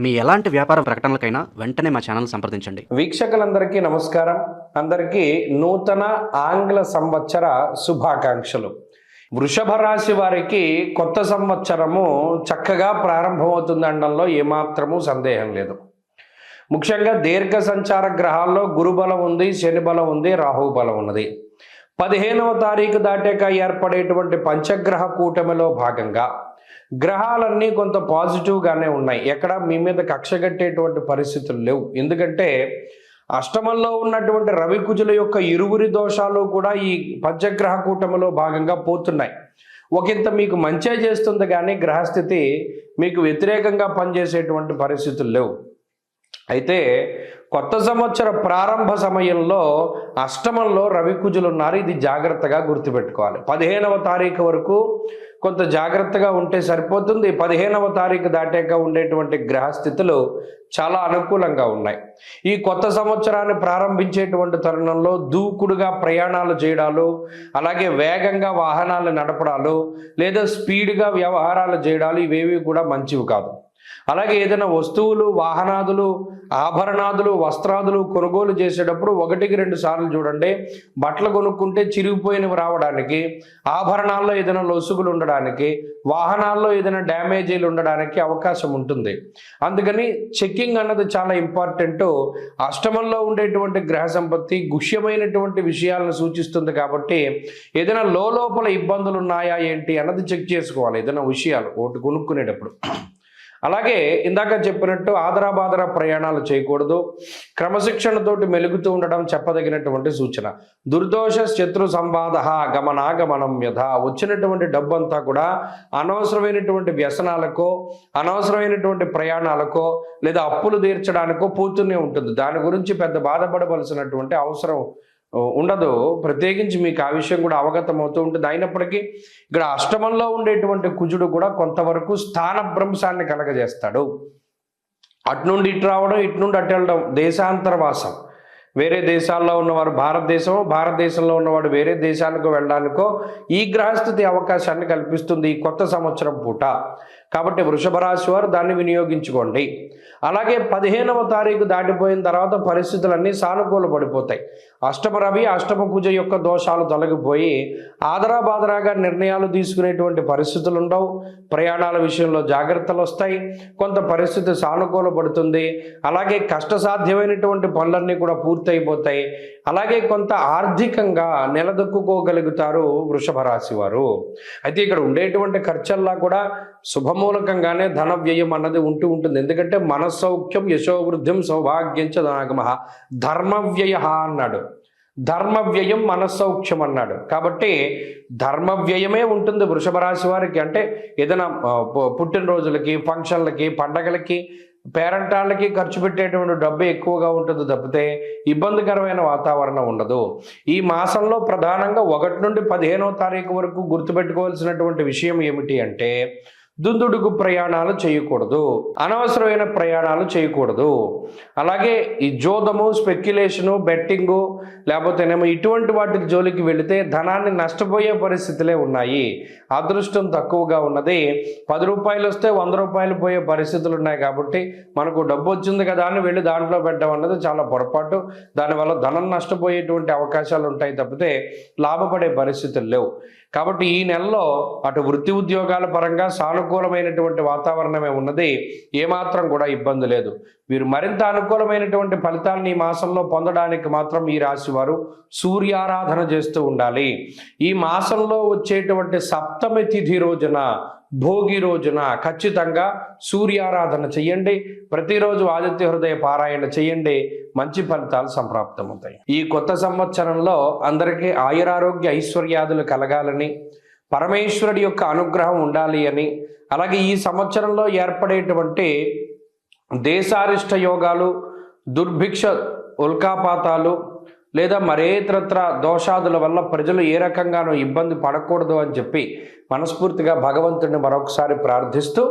మీ ఎలాంటి వ్యాపార ప్రకటనలకైనా వెంటనే మా ఛానల్ సంప్రదించండి. వీక్షకులందరికీ నమస్కారం. అందరికీ నూతన ఆంగ్ల సంవత్సర శుభాకాంక్షలు. వృషభ రాశి వారికి కొత్త సంవత్సరము చక్కగా ప్రారంభమవుతుందనడంలో ఏమాత్రమూ సందేహం లేదు. ముఖ్యంగా దీర్ఘ సంచార గ్రహాల్లో గురుబలం ఉంది, శని బలం ఉంది, రాహు బలం ఉన్నది. 15వ తారీఖు దాటాక ఏర్పడేటువంటి పంచగ్రహ కూటమిలో భాగంగా గ్రహాలన్నీ కొంత పాజిటివ్గానే ఉన్నాయి. ఎక్కడ మీ మీద కక్ష కట్టేటువంటి పరిస్థితులు లేవు. ఎందుకంటే అష్టమంలో ఉన్నటువంటి రవి కుజుల యొక్క ఇరువురి దోషాలు కూడా ఈ పంచగ్రహ కూటమిలో భాగంగా పోతున్నాయి. ఒకంత మీకు మంచే చేస్తుంది, కానీ గ్రహస్థితి మీకు వ్యతిరేకంగా పనిచేసేటువంటి పరిస్థితులు లేవు. అయితే కొత్త సంవత్సర ప్రారంభ సమయంలో అష్టమంలో రవి కుజులు ఉన్నారు. ఇది జాగ్రత్తగా గుర్తుపెట్టుకోవాలి. 15వ తారీఖు వరకు కొంత జాగ్రత్తగా ఉంటే సరిపోతుంది. 15వ తారీఖు దాటాక ఉండేటువంటి గ్రహస్థితులు చాలా అనుకూలంగా ఉన్నాయి. ఈ కొత్త సంవత్సరాన్ని ప్రారంభించేటువంటి తరుణంలో దూకుడుగా ప్రయాణాలు చేయడాలు, అలాగే వేగంగా వాహనాలు నడపడాలు, లేదా స్పీడ్గా వ్యవహారాలు చేయడాలు ఇవేవి కూడా మంచివి కాదు. అలాగే ఏదైనా వస్తువులు, వాహనాదులు, ఆభరణాదులు, వస్త్రాదులు కొనుగోలు చేసేటప్పుడు 1-2 సార్లు చూడండి. బట్టలు కొనుక్కుంటే చిరిగిపోయినవి రావడానికి, ఆభరణాల్లో ఏదైనా లొసుగులు ఉండడానికి, వాహనాల్లో ఏదైనా డ్యామేజీలు ఉండడానికి అవకాశం ఉంటుంది. అందుకని చెక్కింగ్ అన్నది చాలా ఇంపార్టెంట్. అష్టమంలో ఉండేటువంటి గ్రహ సంపత్తి గుహ్యమైనటువంటి విషయాలను సూచిస్తుంది. కాబట్టి ఏదైనా లోపల ఇబ్బందులు ఉన్నాయా ఏంటి అన్నది చెక్ చేసుకోవాలి. ఏదైనా విషయాలు ఒకటి కొనుక్కునేటప్పుడు. అలాగే ఇందాక చెప్పినట్టు ఆదరాబాదరా ప్రయాణాలు చేయకూడదు. క్రమశిక్షణతోటి మెలుగుతూ ఉండడం చెప్పదగినటువంటి సూచన. దుర్దోష శత్రు సంవాద గమనాగమనం యథ. వచ్చినటువంటి డబ్బంతా కూడా అనవసరమైనటువంటి వ్యసనాలకో, అనవసరమైనటువంటి ప్రయాణాలకో, లేదా అప్పులు తీర్చడానికో పోతూనే ఉంటుంది. దాని గురించి పెద్ద బాధపడవలసినటువంటి అవసరం ఉండదు. ప్రత్యేకించి మీకు ఆ విషయం కూడా అవగతం అవుతూ ఉంటుంది. అయినప్పటికీ ఇక్కడ అష్టమంలో ఉండేటువంటి కుజుడు కూడా కొంతవరకు స్థానభ్రంశాన్ని కలగజేస్తాడు. అటు నుండి ఇటు రావడం, ఇటు నుండి అటు వెళ్ళడం, దేశాంతరవాసం. వేరే దేశాల్లో ఉన్నవారు భారతదేశంలో ఉన్నవాడు వేరే దేశాలకు వెళ్ళడానికో ఈ గ్రహస్థితి అవకాశాన్ని కల్పిస్తుంది ఈ కొత్త సంవత్సరం పూట. కాబట్టి వృషభ రాశి వారు దాన్ని వినియోగించుకోండి. అలాగే 15వ తారీఖు దాటిపోయిన తర్వాత పరిస్థితులన్నీ సానుకూల పడిపోతాయి. అష్టమ రవి, అష్టమ కుజ యొక్క దోషాలు తొలగిపోయి ఆదరాబాదరాగా నిర్ణయాలు తీసుకునేటువంటి పరిస్థితులు ఉండవు. ప్రయాణాల విషయంలో జాగ్రత్తలు వస్తాయి. కొంత పరిస్థితి సానుకూల పడుతుంది. అలాగే కష్టసాధ్యమైనటువంటి పనులన్నీ కూడా పూర్తయిపోతాయి. అలాగే కొంత ఆర్థికంగా నిలదొక్కుకోగలుగుతారు వృషభ రాశి వారు. అయితే ఇక్కడ ఉండేటువంటి ఖర్చల్లా కూడా శుభమూలకంగానే ధన వ్యయం అన్నది ఉంటుంది. ఎందుకంటే మనస్సౌఖ్యం యశోవృద్ధిం సౌభాగ్యం చ ధనాగమ, ధర్మవ్యయ అన్నాడు. ధర్మవ్యయం మనస్సౌఖ్యం అన్నాడు. కాబట్టి ధర్మవ్యయమే ఉంటుంది వృషభ రాశి వారికి. అంటే ఏదైనా పుట్టినరోజులకి, ఫంక్షన్లకి, పండగలకి, పేరంటాళ్ళకి ఖర్చు పెట్టేటువంటి డబ్బు ఎక్కువగా ఉంటుంది తప్పితే ఇబ్బందికరమైన వాతావరణం ఉండదు. ఈ మాసంలో ప్రధానంగా 1 నుండి 15వ తారీఖు వరకు గుర్తుపెట్టుకోవాల్సినటువంటి విషయం ఏమిటి అంటే దుందుడుకు ప్రయాణాలు చేయకూడదు, అనవసరమైన ప్రయాణాలు చేయకూడదు. అలాగే ఈ జోదము, స్పెక్యులేషను, బెట్టింగు, లేకపోతేనేమో ఇటువంటి వాటి జోలికి వెళితే ధనాన్ని నష్టపోయే పరిస్థితులే ఉన్నాయి. అదృష్టం తక్కువగా ఉన్నది. 10 రూపాయలు వస్తే 100 రూపాయలు పోయే పరిస్థితులు ఉన్నాయి. కాబట్టి మనకు డబ్బు వచ్చింది కదా అని వెళ్ళి దాంట్లో పెట్టడం అన్నది చాలా పొరపాటు. దానివల్ల ధనం నష్టపోయేటువంటి అవకాశాలు ఉంటాయి తప్పితే లాభపడే పరిస్థితులు లేవు. కాబట్టి ఈ నెలలో అటు వృత్తి ఉద్యోగాల పరంగా సానుకూలమైనటువంటి వాతావరణమే ఉన్నది. ఏమాత్రం కూడా ఇబ్బంది లేదు. వీరు మరింత అనుకూలమైనటువంటి ఫలితాలను ఈ మాసంలో పొందడానికి మాత్రం ఈ రాశి వారు సూర్యారాధన చేస్తూ ఉండాలి. ఈ మాసంలో వచ్చేటువంటి సప్తమి తిథి రోజున, భోగి రోజున ఖచ్చితంగా సూర్యారాధన చెయ్యండి. ప్రతిరోజు ఆదిత్య హృదయ పారాయణ చెయ్యండి. మంచి ఫలితాలు సంప్రాప్తమవుతాయి. ఈ కొత్త సంవత్సరంలో అందరికీ ఆయురారోగ్య ఐశ్వర్యాదులు కలగాలని, పరమేశ్వరుడి యొక్క అనుగ్రహం ఉండాలి అని, అలాగే ఈ సంవత్సరంలో ఏర్పడేటువంటి దేశారిష్ట యోగాలు, దుర్భిక్ష ఉల్కాపాతాలు, లేదా మరేతరత్ర దోషాదుల వల్ల ప్రజలు ఏ రకంగానూ ఇబ్బంది పడకూడదు అని చెప్పి మనస్ఫూర్తిగా భగవంతుడిని మరొకసారి ప్రార్థిస్తూ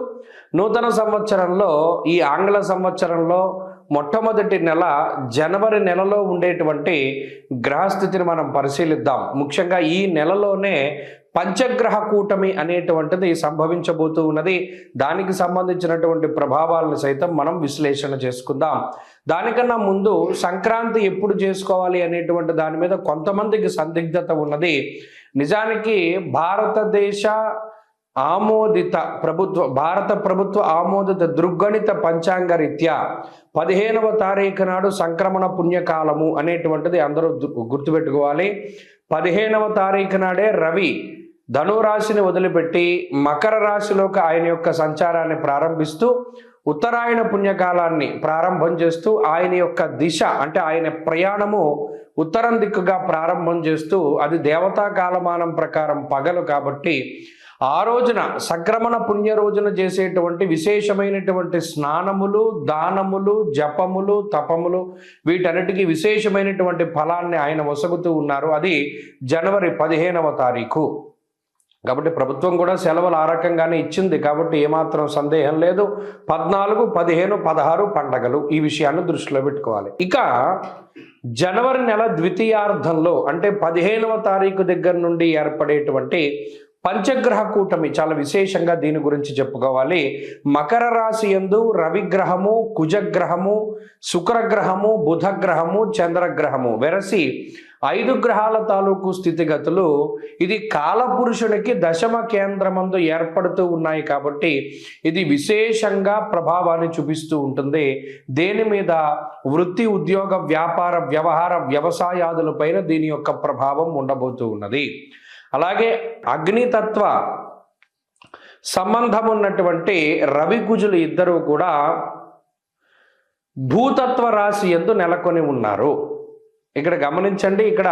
నూతన సంవత్సరంలో, ఈ ఆంగ్ల సంవత్సరంలో మొట్టమొదటి నెల జనవరి నెలలో ఉండేటువంటి గ్రహస్థితిని మనం పరిశీలిద్దాం. ముఖ్యంగా ఈ నెలలోనే పంచగ్రహ కూటమి అనేటువంటిది సంభవించబోతూ ఉన్నది. దానికి సంబంధించినటువంటి ప్రభావాలను సైతం మనం విశ్లేషణ చేసుకుందాం. దానికన్నా ముందు సంక్రాంతి ఎప్పుడు చేసుకోవాలి అనేటువంటి దాని మీద కొంతమందికి సందిగ్ధత ఉన్నది. నిజానికి భారతదేశ భారత ప్రభుత్వ ఆమోదిత దృగ్గణిత పంచాంగ రీత్యా 15వ తారీఖు నాడు సంక్రమణ పుణ్యకాలము అనేటువంటిది అందరూ గుర్తుపెట్టుకోవాలి. 15వ తారీఖు నాడే రవి ధనురాశిని వదిలిపెట్టి మకర రాశిలోకి ఆయన యొక్క సంచారాన్ని ప్రారంభిస్తూ ఉత్తరాయణ పుణ్యకాలాన్ని ప్రారంభం చేస్తూ ఆయన యొక్క దిశ అంటే ఆయన ప్రయాణము ఉత్తరం దిక్కుగా ప్రారంభం చేస్తూ అది దేవతా కాలమానం ప్రకారం పగలు కాబట్టి ఆ రోజున సంక్రమణ పుణ్య రోజున చేసేటువంటి విశేషమైనటువంటి స్నానములు, దానములు, జపములు, తపములు వీటన్నిటికీ విశేషమైనటువంటి ఫలాన్ని ఆయన వసగుతూ ఉన్నారు. అది జనవరి 15వ తారీఖు. కాబట్టి ప్రభుత్వం కూడా సెలవులు ఆ రకంగానే ఇచ్చింది కాబట్టి ఏమాత్రం సందేహం లేదు. 14, 15, 16 పండగలు ఈ విషయాన్ని దృష్టిలో పెట్టుకోవాలి. ఇక జనవరి నెల ద్వితీయార్థంలో అంటే 15వ తారీఖు దగ్గర నుండి ఏర్పడేటువంటి పంచగ్రహ కూటమి చాలా విశేషంగా దీని గురించి చెప్పుకోవాలి. మకర రాశి యందు రవిగ్రహము, కుజగ్రహము, శుక్రగ్రహము, బుధగ్రహము, చంద్రగ్రహము వెరసి 5 గ్రహాల తాలూకు స్థితిగతులు ఇది కాలపురుషునికి దశమ కేంద్రమందు ఏర్పడుతూ ఉన్నాయి కాబట్టి ఇది విశేషంగా ప్రభావాన్ని చూపిస్తూ ఉంటుంది. దేని మీద? వృత్తి, ఉద్యోగ, వ్యాపార, వ్యవహార, వ్యవసాయాదులపైన దీని యొక్క ప్రభావం ఉండబోతూ ఉన్నది. అలాగే అగ్నితత్వ సంబంధం ఉన్నటువంటి రవి కుజులు ఇద్దరు కూడా భూతత్వ రాశి యందు నెలకొని ఉన్నారు. ఇక్కడ గమనించండి, ఇక్కడ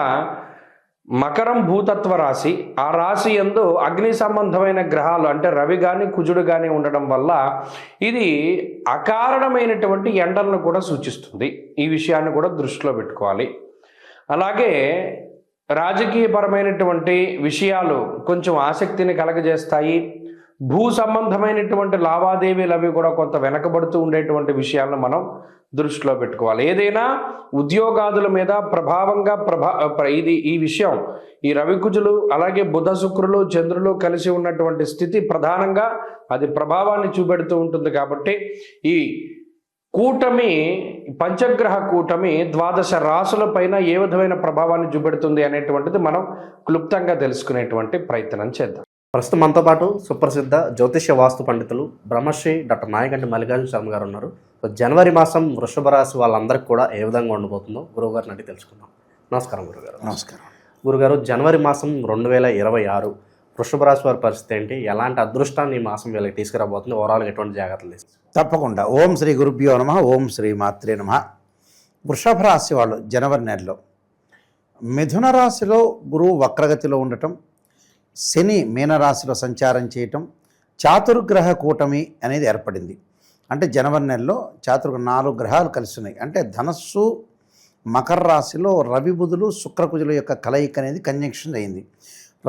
మకరం భూతత్వ రాశి, ఆ రాశి యందు అగ్ని సంబంధమైన గ్రహాలు అంటే రవి కానీ కుజుడు కానీ ఉండడం వల్ల ఇది అకారణమైనటువంటి ఎండలను కూడా సూచిస్తుంది. ఈ విషయాన్ని కూడా దృష్టిలో పెట్టుకోవాలి. అలాగే రాజకీయపరమైనటువంటి విషయాలు కొంచెం ఆసక్తిని కలగజేస్తాయి. భూ సంబంధమైనటువంటి లావాదేవీలు అవి కూడా కొంత వెనకబడుతూ ఉండేటువంటి విషయాలను మనం దృష్టిలో పెట్టుకోవాలి. ఏదైనా ఉద్యోగాదుల మీద ప్రభావంగా ఈ విషయం ఈ రవికుజులు అలాగే బుధ, శుక్రులు, చంద్రులు కలిసి ఉన్నటువంటి స్థితి ప్రధానంగా అది ప్రభావాన్ని చూపెడుతూ ఉంటుంది. కాబట్టి ఈ కూటమి, పంచగ్రహ కూటమి 12 రాశుల పైన ఏ విధమైన ప్రభావాన్ని చూపెడుతుంది అనేటువంటిది మనం క్లుప్తంగా తెలుసుకునేటువంటి ప్రయత్నం చేద్దాం. ప్రస్తుతం మనతో పాటు సుప్రసిద్ధ జ్యోతిష్య వాస్తు పండితులు బ్రహ్మశ్రీ డాక్టర్ నాయకంటి మల్లికార్జున శర్మ గారు ఉన్నారు. జనవరి మాసం వృషభ రాశి వాళ్ళందరికీ కూడా ఏ విధంగా ఉండబోతుందో గురువుగారిని అడిగి తెలుసుకుందాం. నమస్కారం గురుగారు. నమస్కారం గురుగారు, జనవరి మాసం 2026 వృషభ రాశి వారి పరిస్థితి ఏంటి? ఎలాంటి అదృష్టాన్ని ఈ మాసం వీళ్ళకి తీసుకురాబోతుంది? ఓవరాల్గా ఎటువంటి జాగ్రత్తలు తీసుకుంటారు? తప్పకుండా. ఓం శ్రీ గురుభ్యో నమః. ఓం శ్రీ మాత్రే నమః. వృషభ రాశి వాళ్ళు జనవరి నెలలో మిథున రాశిలో గురువు వక్రగతిలో ఉండటం, శని మీనరాశిలో సంచారం చేయటం, చాతుర్గ్రహ కూటమి అనేది ఏర్పడింది. అంటే జనవరి నెలలో 4 గ్రహాలు కలిసి ఉన్నాయి. అంటే ధనస్సు మకర రాశిలో రవి, బుధులు, శుక్రకుజుల యొక్క కలయిక అనేది కంజంక్షన్ అయింది.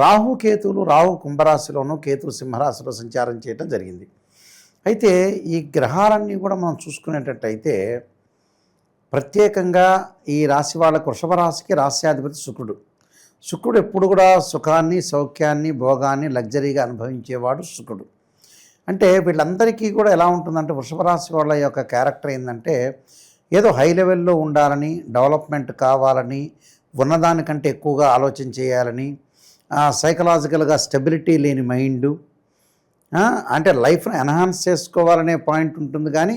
రాహు కుంభరాశిలోనూ, కేతువు సింహరాశిలో సంచారం చేయటం జరిగింది. అయితే ఈ గ్రహాలన్నీ కూడా మనం చూసుకునేటట్టయితే ప్రత్యేకంగా ఈ రాశి వాళ్ళకు వృషభ రాశికి రాశ్యాధిపతి శుక్రుడు ఎప్పుడు కూడా సుఖాన్ని, సౌఖ్యాన్ని, భోగాన్ని, లగ్జరీగా అనుభవించేవాడు శుక్రుడు. అంటే వీళ్ళందరికీ కూడా ఎలా ఉంటుందంటే వృషభ రాశి వాళ్ళ యొక్క క్యారెక్టర్ ఏంటంటే ఏదో హై లెవెల్లో ఉండాలని, డెవలప్మెంట్ కావాలని, ఉన్నదానికంటే ఎక్కువగా ఆలోచన చేయాలని, సైకలాజికల్గా స్టెబిలిటీ లేని మైండు, అంటే లైఫ్ను ఎన్హాన్స్ చేసుకోవాలనే పాయింట్ ఉంటుంది. కానీ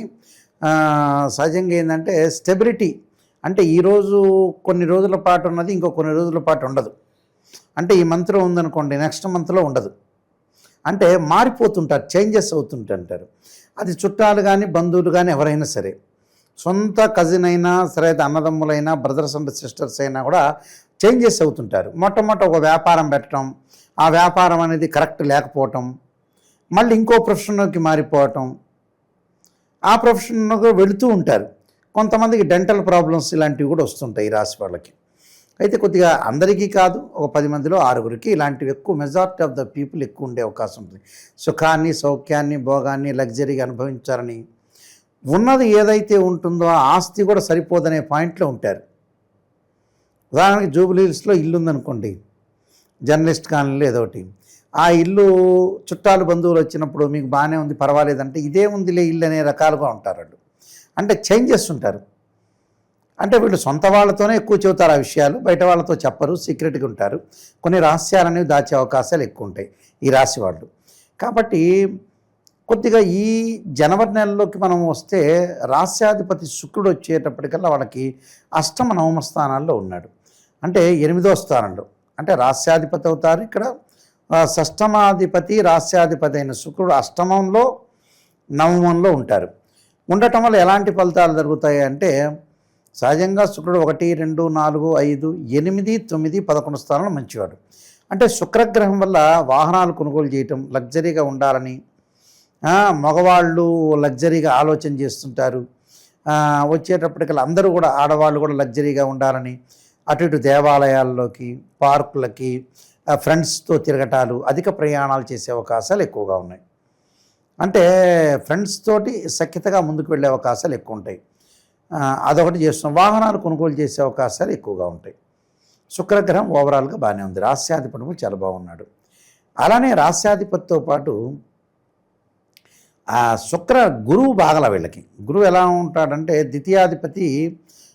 సహజంగా ఏంటంటే స్టెబిలిటీ అంటే ఈరోజు కొన్ని రోజుల పాటు ఉన్నది, ఇంకో కొన్ని రోజుల పాటు ఉండదు. అంటే ఈ మంత్లో ఉందనుకోండి, నెక్స్ట్ మంత్లో ఉండదు. అంటే మారిపోతుంటారు, చేంజెస్ అవుతుంటారు. అది చుట్టాలు కానీ, బంధువులు కానీ, ఎవరైనా సరే, సొంత కజిన్ అయినా సరే, అన్నదమ్ములైనా, బ్రదర్స్ అండ్ సిస్టర్స్ అయినా కూడా చేంజెస్ అవుతుంటారు. మొట్టమొదట ఒక వ్యాపారం పెట్టడం, ఆ వ్యాపారం అనేది కరెక్ట్ లేకపోవటం, మళ్ళీ ఇంకో ప్రొఫెషన్లోకి మారిపోవటం, ఆ ప్రొఫెషన్లోకి వెళుతూ ఉంటారు. కొంతమందికి డెంటల్ ప్రాబ్లమ్స్ ఇలాంటివి కూడా వస్తుంటాయి ఈ రాశి వాళ్ళకి. అయితే కొద్దిగా అందరికీ కాదు, ఒక 10 మందిలో 6గురికి ఇలాంటివి ఎక్కువ, మెజారిటీ ఆఫ్ ద పీపుల్ ఎక్కువ ఉండే అవకాశం ఉంటుంది. సుఖాన్ని, సౌఖ్యాన్ని, భోగాన్ని, లగ్జరీగా అనుభవించాలని, ఉన్నది ఏదైతే ఉంటుందో ఆ ఆస్తి కూడా సరిపోదనే పాయింట్లో ఉంటారు. ఉదాహరణకి జూబ్లీహిల్స్లో ఇల్లు ఉందనుకోండి, జర్నలిస్ట్ కాలనీలో ఏదో ఒకటి, ఆ ఇల్లు చుట్టాలు బంధువులు వచ్చినప్పుడు మీకు బాగానే ఉంది పర్వాలేదంటే ఇదే ఉందిలే ఇల్లు అనే రకాలుగా ఉంటారు వాళ్ళు. అంటే చేంజ్ చేస్తుంటారు. అంటే వీళ్ళు సొంత వాళ్ళతోనే ఎక్కువ చెబుతారు ఆ విషయాలు, బయట వాళ్ళతో చెప్పరు, సీక్రెట్గా ఉంటారు. కొన్ని రహస్యాలు అనేవి దాచే అవకాశాలు ఎక్కువ ఉంటాయి ఈ రాశి వాళ్ళు. కాబట్టి కొద్దిగా ఈ జనవరి నెలలోకి మనం వస్తే రాస్యాధిపతి శుక్రుడు వచ్చేటప్పటికల్లా వాళ్ళకి అష్టమ నవమ స్థానాల్లో ఉన్నాడు. అంటే 8వ స్థానంలో, అంటే రాస్యాధిపతి అవుతారు ఇక్కడ. షష్టమాధిపతి రాస్యాధిపతి అయిన శుక్రుడు అష్టమంలో నవమంలో ఉంటారు. ఉండటం వల్ల ఎలాంటి ఫలితాలు జరుగుతాయి అంటే సహజంగా శుక్రుడు 1, 2, 4, 5, 8, 9, 11 స్థానంలో మంచివాడు. అంటే శుక్రగ్రహం వల్ల వాహనాలు కొనుగోలు చేయటం, లగ్జరీగా ఉండాలని, మగవాళ్ళు లగ్జరీగా ఆలోచన చేస్తుంటారు. వచ్చేటప్పటికల్లా అందరూ కూడా ఆడవాళ్ళు కూడా లగ్జరీగా ఉండాలని అటు ఇటు దేవాలయాల్లోకి, పార్కులకి, ఫ్రెండ్స్తో తిరగటాలు, అధిక ప్రయాణాలు చేసే అవకాశాలు ఎక్కువగా ఉన్నాయి. అంటే ఫ్రెండ్స్ తోటి సఖ్యతగా ముందుకు వెళ్ళే అవకాశాలు ఎక్కువ ఉంటాయి. అదొకటి చేస్తున్నాం. వాహనాలు కొనుగోలు చేసే అవకాశాలు ఎక్కువగా ఉంటాయి. శుక్రగ్రహం ఓవరాల్గా బాగానే ఉంది. రాస్యాధిపతి చాలా బాగున్నాడు. అలానే రాస్యాధిపతితో పాటు శుక్ర గురువు బాగల వీళ్ళకి. గురువు ఎలా ఉంటాడంటే ద్వితీయాధిపతి,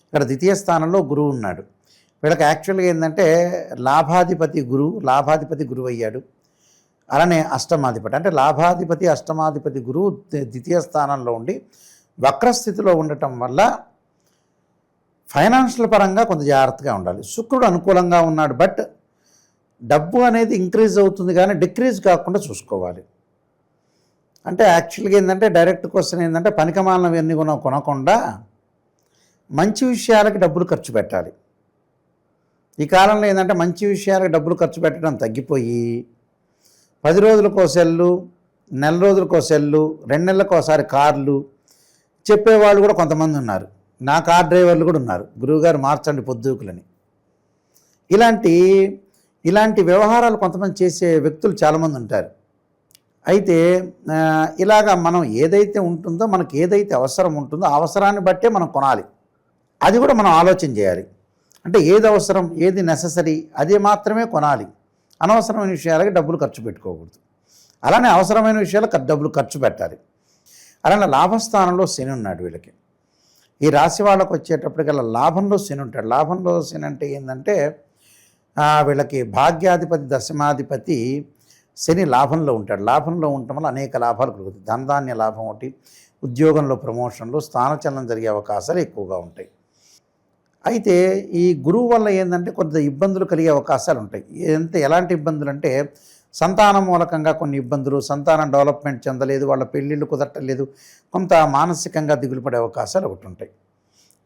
ఇక్కడ ద్వితీయ స్థానంలో గురువు ఉన్నాడు. వీళ్ళకి యాక్చువల్గా ఏంటంటే లాభాధిపతి గురువు అయ్యాడు. అలానే అష్టమాధిపతి, అంటే లాభాధిపతి అష్టమాధిపతి గురువు ద్వితీయ స్థానంలో ఉండి వక్రస్థితిలో ఉండటం వల్ల ఫైనాన్షియల్ పరంగా కొంత జాగ్రత్తగా ఉండాలి. శుక్రుడు అనుకూలంగా ఉన్నాడు, బట్ డబ్బు అనేది ఇంక్రీజ్ అవుతుంది కానీ డిక్రీజ్ కాకుండా చూసుకోవాలి. అంటే యాక్చువల్గా ఏంటంటే డైరెక్ట్ క్వశ్చన్ ఏంటంటే పనికిమాలినవన్నీ కొనకుండా మంచి విషయాలకి డబ్బులు ఖర్చు పెట్టాలి. ఈ కాలంలో ఏంటంటే మంచి విషయాలకు డబ్బులు ఖర్చు పెట్టడం తగ్గిపోయి 10 రోజులకో సెల్లు, నెల రోజులకో సెల్లు, 2 నెలలకోసారి కార్లు చెప్పేవాళ్ళు కూడా కొంతమంది ఉన్నారు. నా కార్ డ్రైవర్లు కూడా ఉన్నారు, గురువుగారు మార్చండి పొద్దుకులని. ఇలాంటి వ్యవహారాలు కొంతమంది చేసే వ్యక్తులు చాలామంది ఉంటారు. అయితే ఇలాగా మనం ఏదైతే ఉంటుందో, మనకి ఏదైతే అవసరం ఉంటుందో ఆ అవసరాన్ని బట్టే మనం కొనాలి. అది కూడా మనం ఆలోచన చేయాలి. అంటే ఏది అవసరం, ఏది నెససరీ, అది మాత్రమే కొనాలి. అనవసరమైన విషయాలకి డబ్బులు ఖర్చు పెట్టుకోకూడదు. అలానే అవసరమైన విషయాలకు డబ్బులు ఖర్చు పెట్టాలి. అలానే లాభస్థానంలో శని ఉన్నాడు వీళ్ళకి. ఈ రాశి వాళ్ళకు వచ్చేటప్పటికల్లా లాభంలో శని ఉంటాడు. లాభంలో శని అంటే ఏంటంటే వీళ్ళకి భాగ్యాధిపతి దశమాధిపతి శని లాభంలో ఉంటాడు. లాభంలో ఉండటం వల్ల అనేక లాభాలు కలుగుతాయి. ధనధాన్య లాభం ఒకటి, ఉద్యోగంలో ప్రమోషన్లు, స్థానచలనం జరిగే అవకాశాలు ఎక్కువగా ఉంటాయి. అయితే ఈ గురువు వల్ల ఏంటంటే కొంత ఇబ్బందులు కలిగే అవకాశాలు ఉంటాయి. ఎలాంటి ఇబ్బందులు అంటే సంతానం మూలకంగా కొన్ని ఇబ్బందులు, సంతానం డెవలప్మెంట్ చెందలేదు, వాళ్ళ పెళ్ళిళ్ళు కుదరట్లేదు, కొంత మానసికంగా దిగులు పడే అవకాశాలు ఒకటి ఉంటాయి.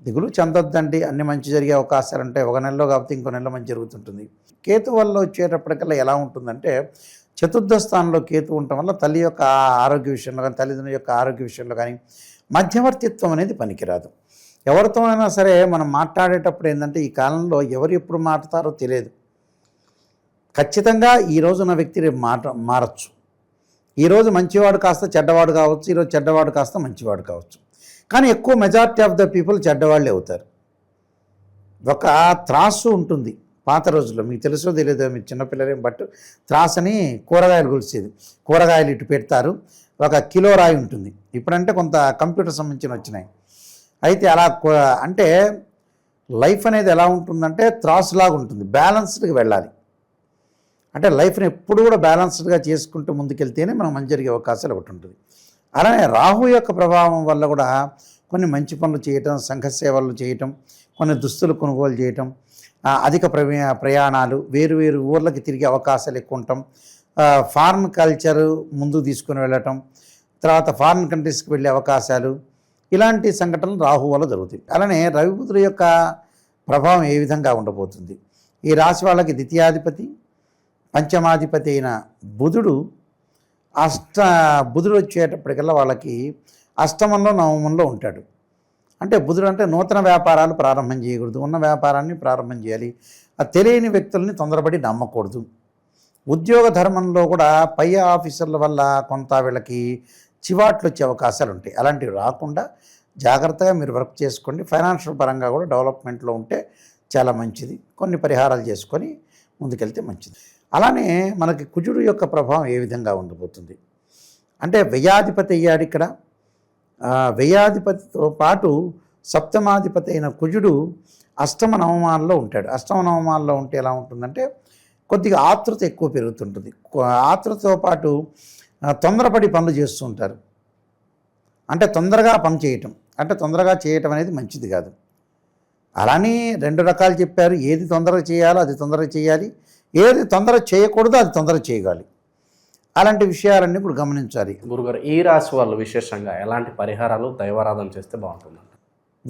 దిగులు చెందొద్దండి, అన్ని మంచి జరిగే అవకాశాలు ఉంటాయి. ఒక నెలలో కాకపోతే ఇంకో నెలలో మంచి జరుగుతుంటుంది. కేతు వల్ల వచ్చేటప్పటికల్లా ఎలా ఉంటుందంటే చతుర్థ స్థానంలో కేతు ఉండటం వల్ల తల్లి యొక్క ఆరోగ్య విషయంలో కానీ, తల్లిదండ్రుల యొక్క ఆరోగ్య విషయంలో కానీ మధ్యవర్తిత్వం అనేది పనికిరాదు. ఎవరితోనైనా సరే మనం మాట్లాడేటప్పుడు ఏంటంటే ఈ కాలంలో ఎవరు ఎప్పుడు మాట్లాడతారో తెలియదు. ఖచ్చితంగా ఈరోజు నా వ్యక్తి రేపు మారచ్చు. ఈరోజు మంచివాడు కాస్త చెడ్డవాడు కావచ్చు, ఈరోజు చెడ్డవాడు కాస్త మంచివాడు కావచ్చు. కానీ ఎక్కువ మెజారిటీ ఆఫ్ ద పీపుల్ చెడ్డవాళ్ళే అవుతారు. ఒక త్రాసు ఉంటుంది పాత రోజుల్లో, మీకు తెలుసో తెలియదు, మీరు చిన్నపిల్లలేం, బట్ త్రాస్ అని కూరగాయలు కొలిసేది. కూరగాయలు ఇటు పెడతారు, 1 కిలో రాయి ఉంటుంది. ఇప్పుడంటే కొంత కంప్యూటర్ సంబంధించిన వచ్చినాయి. అయితే అలా అంటే లైఫ్ అనేది ఎలా ఉంటుందంటే త్రాస్ లాగా ఉంటుంది, బ్యాలెన్స్డ్గా వెళ్ళాలి. అంటే లైఫ్ని ఎప్పుడు కూడా బ్యాలెన్స్డ్గా చేసుకుంటూ ముందుకెళ్తేనే మనం మంచి జరిగే అవకాశాలు ఒకటి ఉంటుంది. అలానే రాహు యొక్క ప్రభావం వల్ల కూడా కొన్ని మంచి పనులు చేయటం, సంఘ సేవలు చేయటం, కొన్ని దుస్తులు కొనుగోలు చేయటం, అధిక ప్రయాణాలు, వేరు వేరు ఊర్లకి తిరిగే అవకాశాలు ఎక్కువ ఉండటం, ఫారిన్ కల్చర్ ముందుకు తీసుకుని వెళ్ళటం, తర్వాత ఫారిన్ కంట్రీస్కి వెళ్ళే అవకాశాలు, ఇలాంటి సంఘటనలు రాహు వల్ల జరుగుతాయి. అలానే రవిబుధుల యొక్క ప్రభావం ఏ విధంగా ఉండబోతుంది? ఈ రాశి వాళ్ళకి ద్వితీయాధిపతి పంచమాధిపతి అయిన బుధుడు బుధుడు వచ్చేటప్పటికల్లా వాళ్ళకి అష్టమంలో నవమంలో ఉంటాడు. అంటే బుధుడు అంటే నూతన వ్యాపారాలు ప్రారంభం చేయకూడదు, ఉన్న వ్యాపారాన్ని ప్రారంభం చేయాలి. తెలియని వ్యక్తుల్ని తొందరపడి నమ్మకూడదు. ఉద్యోగ ధర్మంలో కూడా పై ఆఫీసర్ల వల్ల కొంత వీళ్ళకి చివాట్లు వచ్చే అవకాశాలు ఉంటాయి. అలాంటివి రాకుండా జాగ్రత్తగా మీరు వర్క్ చేసుకోండి. ఫైనాన్షియల్ పరంగా కూడా డెవలప్మెంట్లో ఉంటే చాలా మంచిది. కొన్ని పరిహారాలు చేసుకొని ముందుకెళ్తే మంచిది. అలానే మనకి కుజుడు యొక్క ప్రభావం ఏ విధంగా ఉండబోతుంది అంటే వ్యయాధిపతి అయ్యాడు ఇక్కడ. వ్యయాధిపతితో పాటు సప్తమాధిపతి అయిన కుజుడు అష్టమ నవమాల్లో ఉంటాడు. అష్టమ నవమాల్లో ఉంటే ఎలా ఉంటుందంటే కొద్దిగా ఆతృత ఎక్కువ పెరుగుతుంటుంది. ఆతృతతో పాటు తొందరపడి పనులు చేస్తూ ఉంటారు. అంటే తొందరగా పని చేయటం, అంటే తొందరగా చేయటం అనేది మంచిది కాదు. అలానే రెండు రకాలు చెప్పారు. ఏది తొందరగా చేయాలో అది తొందరగా చేయాలి, ఏది తొందరగా చేయకూడదో అది తొందరగా చేయగాలి. అలాంటి విషయాలన్నీ ఇప్పుడు గమనించాలి. గురుగారు, ఈ రాశి వాళ్ళు విశేషంగా ఎలాంటి పరిహారాలు దైవారాధన చేస్తే బాగుంటుందంట?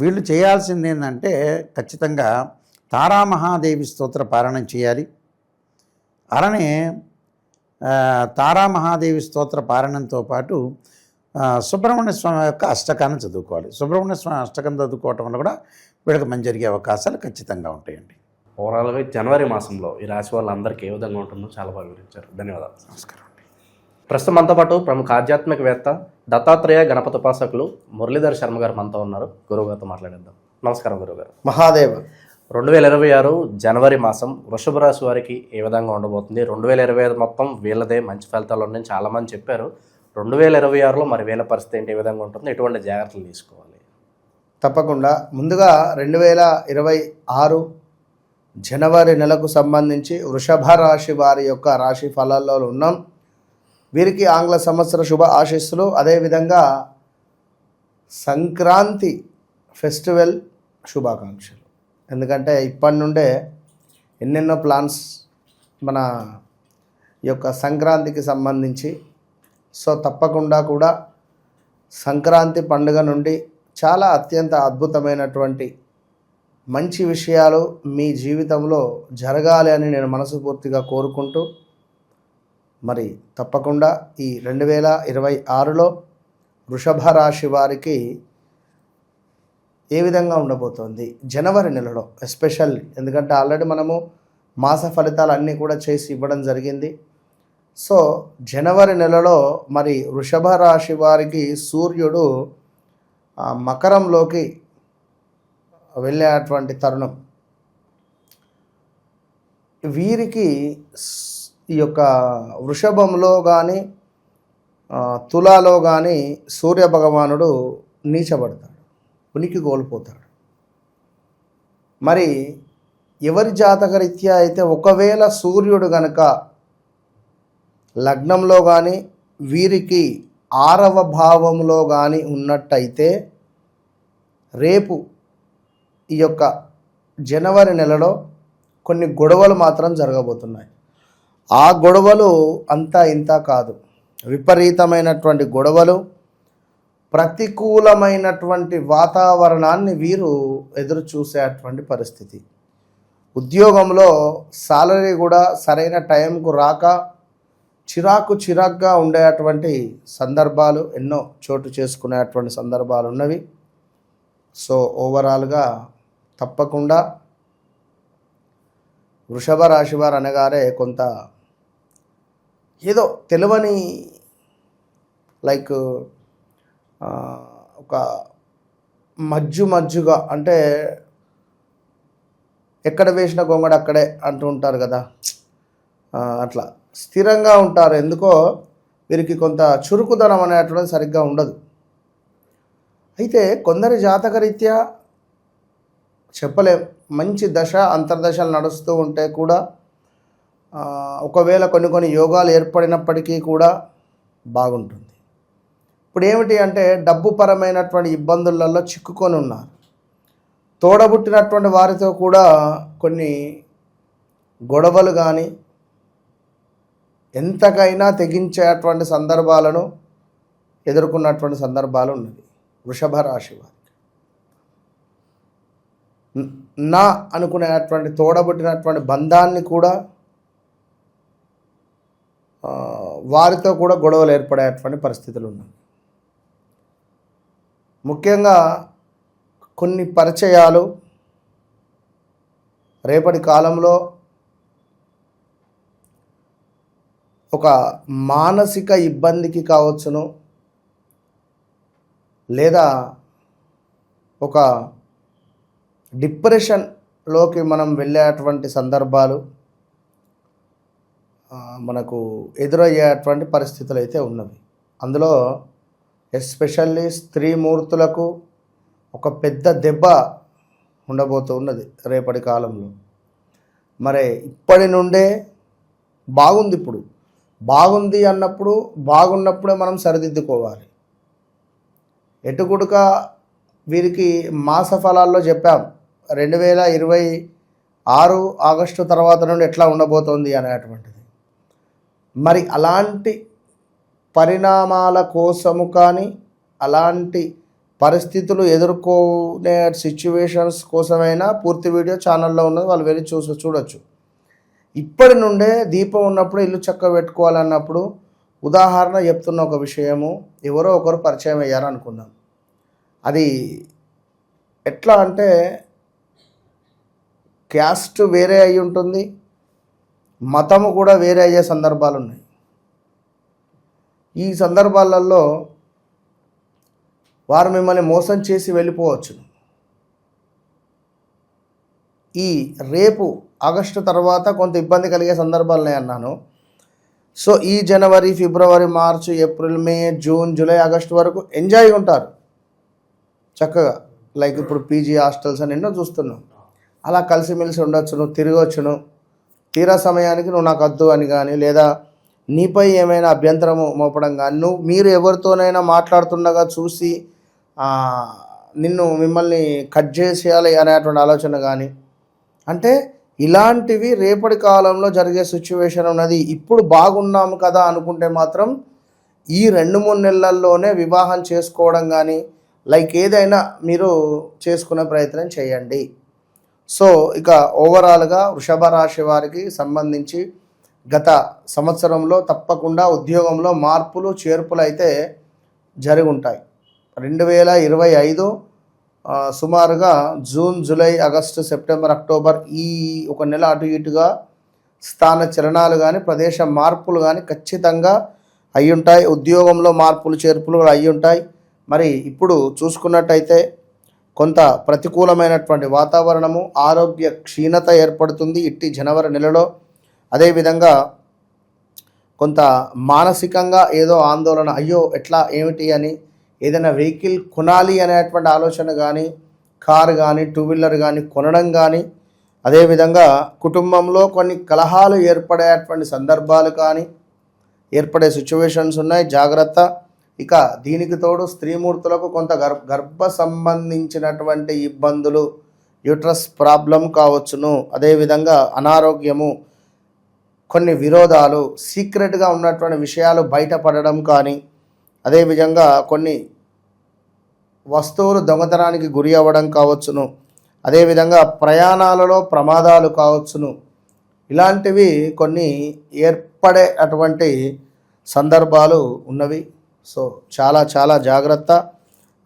వీళ్ళు చేయాల్సింది ఏంటంటే ఖచ్చితంగా తారామహాదేవి స్తోత్ర పారాయణం చేయాలి. అలానే తారామహాదేవి స్తోత్ర పారాయణంతో పాటు సుబ్రహ్మణ్య స్వామి యొక్క అష్టకాన్ని చదువుకోవాలి. సుబ్రహ్మణ్య స్వామి అష్టకం చదువుకోవటం వల్ల కూడా వీళ్ళకి మంచి జరిగే అవకాశాలు ఖచ్చితంగా ఉంటాయండి. ఓవరాల్గా జనవరి మాసంలో ఈ రాశి వాళ్ళందరికీ ఏ విధంగా ఉంటుందో చాలా బాగా వివరించారు. ధన్యవాదాలు. నమస్కారం. ప్రస్తుతం మనతో పాటు ప్రముఖ ఆధ్యాత్మికవేత్త దత్తాత్రేయ గణపతి ఉపాసకులు మురళీధర్ శర్మ గారు మనతో ఉన్నారు. గురువుగారితో మాట్లాడేద్దాం. నమస్కారం గురువుగారు. మహాదేవ. 2026 జనవరి మాసం వృషభ రాశి వారికి ఏ విధంగా ఉండబోతుంది? 2025 మొత్తం వీళ్ళదే మంచి ఫలితాలు ఉన్నాయని చాలామంది చెప్పారు. 2026లో మరి వీళ్ళ పరిస్థితి ఏంటి, ఏ విధంగా ఉంటుంది, ఎటువంటి జాగ్రత్తలు తీసుకోవాలి? తప్పకుండా. ముందుగా 2026 జనవరి నెలకు సంబంధించి వృషభ రాశి వారి యొక్క రాశి ఫలాల్లో ఉన్నాం. వీరికి ఆంగ్ల సంవత్సర శుభ ఆశీస్సులు. అదేవిధంగా సంక్రాంతి ఫెస్టివల్ శుభాకాంక్షలు. ఎందుకంటే ఇప్పటి నుండే ఎన్నెన్నో ప్లాన్స్ మన యొక్క సంక్రాంతికి సంబంధించి. సో తప్పకుండా కూడా సంక్రాంతి పండుగ నుండి చాలా అత్యంత అద్భుతమైనటువంటి మంచి విషయాలు మీ జీవితంలో జరగాలి అని నేను మనస్ఫూర్తిగా కోరుకుంటూ, మరి తప్పకుండా ఈ 2026లో వృషభ రాశి వారికి ఏ విధంగా ఉండబోతోంది జనవరి నెలలో ఎస్పెషల్లీ, ఎందుకంటే ఆల్రెడీ మనము మాస ఫలితాలు అన్నీ కూడా చేసి ఇవ్వడం జరిగింది. సో జనవరి నెలలో మరి వృషభ రాశి వారికి సూర్యుడు మకరంలోకి వెళ్ళేటువంటి తరుణం. వీరికి ఈ యొక్క వృషభంలో కానీ తులాలో కానీ సూర్య భగవానుడు నీచబడతాడు, ఉనికి కోల్పోతాడు. మరి ఎవరి జాతకరీత్యా అయితే ఒకవేళ సూర్యుడు గనక లగ్నంలో కానీ వీరికి 6వ భావంలో కానీ ఉన్నట్టయితే రేపు ఈ యొక్క జనవరి నెలలో కొన్ని గొడవలు మాత్రం జరగబోతున్నాయి. ఆ గొడవలు అంతా ఇంత కాదు, విపరీతమైనటువంటి గొడవలు, ప్రతికూలమైనటువంటి వాతావరణాన్ని వీరు ఎదురు చూసేటువంటి పరిస్థితి. ఉద్యోగంలో సాలరీ కూడా సరైన టైంకు రాక చిరాకుగా ఉండేటువంటి సందర్భాలు ఎన్నో చోటు చేసుకునేటువంటి సందర్భాలు ఉన్నవి. సో ఓవరాల్గా తప్పకుండా వృషభ రాశి వారు అనగానే కొంత ఏదో తెలియని లైక్ ఒక మజ్జుగా, అంటే ఎక్కడ వేసిన గొంగడ అక్కడే అంటూ ఉంటారు కదా, అట్లా స్థిరంగా ఉంటారు. ఎందుకో వీరికి కొంత చురుకుదనం అనేటువంటిది సరిగ్గా ఉండదు. అయితే కొందరి జాతకరీత్యా చెప్పలేం, మంచి దశ అంతర్దశలు నడుస్తూ ఉంటే కూడా ఒకవేళ కొన్ని యోగాలు ఏర్పడినప్పటికీ కూడా బాగుంటుంది. ఇప్పుడు ఏమిటి అంటే డబ్బు పరమైనటువంటి ఇబ్బందులలో చిక్కుకొని ఉన్నారు. తోడబుట్టినటువంటి వారితో కూడా కొన్ని గొడవలు కానీ ఎంతకైనా తెగించేటువంటి సందర్భాలను ఎదుర్కొన్నటువంటి సందర్భాలు ఉన్నవి వృషభ రాశి వారికి. నా అనుకునేటువంటి తోడబుట్టినటువంటి బంధాన్ని కూడా వారితో కూడా గొడవలు ఏర్పడేటువంటి పరిస్థితులు ఉన్నాయి. ముఖ్యంగా కొన్ని పరిచయాలు రేపటి కాలంలో ఒక మానసిక ఇబ్బందికి కావచ్చును, లేదా ఒక డిప్రెషన్లోకి మనం వెళ్ళేటువంటి సందర్భాలు, మనకు ఎదురయ్యేటువంటి పరిస్థితులు అయితే ఉన్నవి. అందులో ఎస్పెషల్లీ స్త్రీమూర్తులకు ఒక పెద్ద దెబ్బ ఉండబోతున్నది రేపటి కాలంలో. మరి ఇప్పటి నుండే బాగుంది, ఇప్పుడు బాగుంది అన్నప్పుడు బాగున్నప్పుడే మనం సరిదిద్దుకోవాలి. ఎటుకుడుక వీరికి మాస ఫలాల్లో చెప్పాం 2026 ఆగస్టు తర్వాత నుండి ఎట్లా ఉండబోతోంది అనేటువంటిది. మరి అలాంటి పరిణామాల కోసము కానీ అలాంటి పరిస్థితులు ఎదుర్కొనే సిచ్యువేషన్స్ కోసమైనా పూర్తి వీడియో ఛానల్లో ఉన్నది, వాళ్ళు వెళ్ళి చూడొచ్చు. ఇప్పటి నుండే దీపం ఉన్నప్పుడు ఇల్లు చక్క పెట్టుకోవాలన్నప్పుడు ఉదాహరణ చెప్తున్న ఒక విషయము, ఎవరో ఒకరు పరిచయం అయ్యారు అనుకుందాం. అది ఎట్లా అంటే క్యాస్ట్ వేరే అయి ఉంటుంది, మతము కూడా వేరే అయ్యే సందర్భాలు ఉన్నాయి. ఈ సందర్భాలలో వారు మిమ్మల్ని మోసం చేసి వెళ్ళిపోవచ్చు. ఈ రేపు ఆగస్టు తర్వాత కొంత ఇబ్బంది కలిగే సందర్భాలనే అన్నాను. సో ఈ జనవరి, ఫిబ్రవరి, మార్చి, ఏప్రిల్, మే, జూన్, జూలై, ఆగస్టు వరకు ఎంజాయ్ ఉంటారు చక్కగా. లైక్ ఇప్పుడు పీజీ హాస్టల్స్ అని ఎన్నో చూస్తున్నాం. అలా కలిసిమెలిసి ఉండొచ్చును, తిరగవచ్చును. తీరా సమయానికి నువ్వు నాకు వద్దు అని కానీ, లేదా నీపై ఏమైనా అభ్యంతరము మోపడం కానీ, మీరు ఎవరితోనైనా మాట్లాడుతుండగా చూసి మిమ్మల్ని కట్ చేసేయాలి అనేటువంటి ఆలోచన కానీ, అంటే ఇలాంటివి రేపటి కాలంలో జరిగే సిచ్యువేషన్ ఉన్నది. ఇప్పుడు బాగున్నాము కదా అనుకుంటే మాత్రం ఈ 2-3 నెలల్లోనే వివాహం చేసుకోవడం కానీ లైక్ ఏదైనా మీరు చేసుకునే ప్రయత్నం చేయండి. సో ఇక ఓవరాల్గా వృషభ రాశి వారికి సంబంధించి గత సంవత్సరంలో తప్పకుండా ఉద్యోగంలో మార్పులు చేర్పులు అయితే జరిగి ఉంటాయి. 2025 సుమారుగా June, July, August, September, October ఈ ఒక నెల అటు ఇటుగా స్థాన చలనాలు కానీ ప్రదేశ మార్పులు కానీ ఖచ్చితంగా అయ్యుంటాయి. ఉద్యోగంలో మార్పులు చేర్పులు కూడా అయ్యుంటాయి. మరి ఇప్పుడు చూసుకున్నట్టయితే కొంత ప్రతికూలమైనటువంటి వాతావరణము, ఆరోగ్య క్షీణత ఏర్పడుతుంది ఇట్టి జనవరి నెలలో. అదేవిధంగా కొంత మానసికంగా ఏదో ఆందోళన, అయ్యో ఎట్లా ఏమిటి అని, ఏదైనా వెహికల్ కొనాలి అనేటువంటి ఆలోచన కానీ, కారు కానీ, 2 వీలర్ కానీ కొనడం కానీ, అదేవిధంగా కుటుంబంలో కొన్ని కలహాలు ఏర్పడేటువంటి సందర్భాలు కానీ ఏర్పడే సిచ్యువేషన్స్ ఉన్నాయి, జాగ్రత్త. ఇక దీనికి తోడు స్త్రీమూర్తులకు కొంత గర్భ సంబంధించినటువంటి ఇబ్బందులు, యూట్రస్ ప్రాబ్లం కావచ్చును. అదేవిధంగా అనారోగ్యము, కొన్ని విరోధాలు, సీక్రెట్గా ఉన్నటువంటి విషయాలు బయటపడడం కానీ, అదేవిధంగా కొన్ని వస్తువులు దొంగతనానికి గురి అవ్వడం కావచ్చును. అదేవిధంగా ప్రయాణాలలో ప్రమాదాలు కావచ్చును. ఇలాంటివి కొన్ని ఏర్పడే అటువంటి సందర్భాలు ఉన్నవి. సో చాలా చాలా జాగ్రత్త.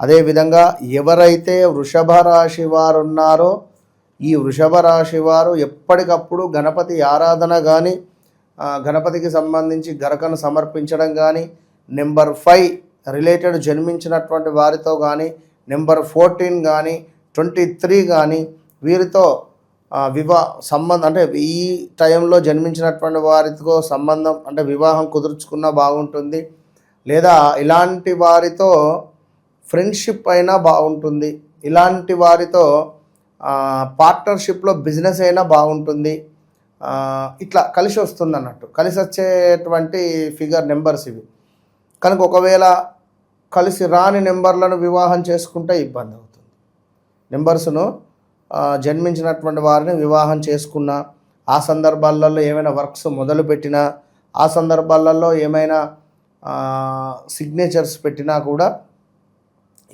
అదేవిధంగా ఎవరైతే వృషభ రాశి వారు ఉన్నారో ఈ వృషభ రాశి వారు ఎప్పటికప్పుడు గణపతి ఆరాధన కానీ, గణపతికి సంబంధించి గరకను సమర్పించడం కానీ, నెంబర్ 5 రిలేటెడ్ జన్మించినటువంటి వారితో కానీ, నెంబర్ 14 కానీ, 23 కానీ వీరితో సంబంధం అంటే ఈ టైంలో జన్మించినటువంటి వారితో సంబంధం అంటే వివాహం కుదుర్చుకున్నా బాగుంటుంది. లేదా ఇలాంటి వారితో ఫ్రెండ్షిప్ అయినా బాగుంటుంది. ఇలాంటి వారితో పార్ట్నర్షిప్లో బిజినెస్ అయినా బాగుంటుంది. ఇట్లా కలిసి వస్తుంది అన్నట్టు, కలిసి వచ్చేటువంటి ఫిగర్ నెంబర్స్ ఇవి. కనుక ఒకవేళ కలిసి రాని నెంబర్లను వివాహం చేసుకుంటే ఇబ్బంది అవుతుంది. నెంబర్స్ను జన్మించినటువంటి వారిని వివాహం చేసుకున్నా, ఆ సందర్భాలలో ఏమైనా వర్క్స్ మొదలుపెట్టినా, ఆ సందర్భాలలో ఏమైనా సిగ్నేచర్స్ పెట్టినా కూడా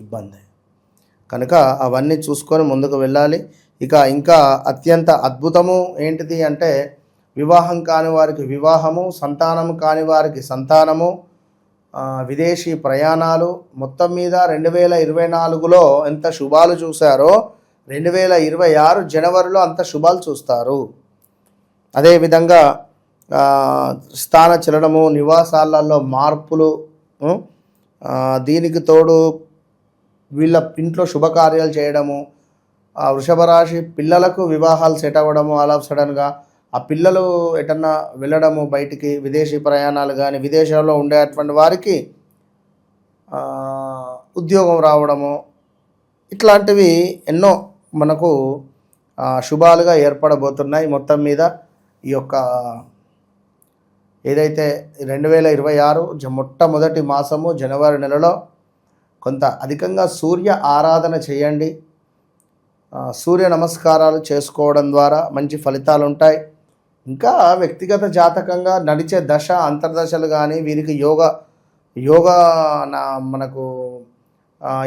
ఇబ్బంది. కనుక అవన్నీ చూసుకొని ముందుకు వెళ్ళాలి. ఇక ఇంకా అత్యంత అద్భుతము ఏంటిది అంటే వివాహం కాని వారికి వివాహము, సంతానం కాని వారికి సంతానము, విదేశీ ప్రయాణాలు. మొత్తం మీద 2024లో ఎంత శుభాలు చూశారో 2026 జనవరిలో అంత శుభాలు చూస్తారు. అదేవిధంగా స్థాన చలనము, నివాసాలలో మార్పులు, దీనికి తోడు వీళ్ళ ఇంట్లో శుభకార్యాలు చేయడము, వృషభ రాశి పిల్లలకు వివాహాలు సెట్ అవ్వడము, ఆల్ ఆఫ్ సడన్గా ఆ పిల్లలు ఎటన్నా వెళ్ళడము బయటికి విదేశీ ప్రయాణాలు కానీ విదేశాల్లో ఉండేటువంటి వారికి ఉద్యోగం రావడము ఇట్లాంటివి ఎన్నో మనకు శుభాలుగా ఏర్పడబోతున్నాయి. మొత్తం మీద ఈ యొక్క ఏదైతే 2026 మొట్టమొదటి మాసము జనవరి నెలలో కొంత అధికంగా సూర్య ఆరాధన చేయండి. సూర్య నమస్కారాలు చేసుకోవడం ద్వారా మంచి ఫలితాలు ఉంటాయి. ఇంకా వ్యక్తిగత జాతకంగా నడిచే దశ అంతర్దశలు కానీ వీరికి యోగా మనకు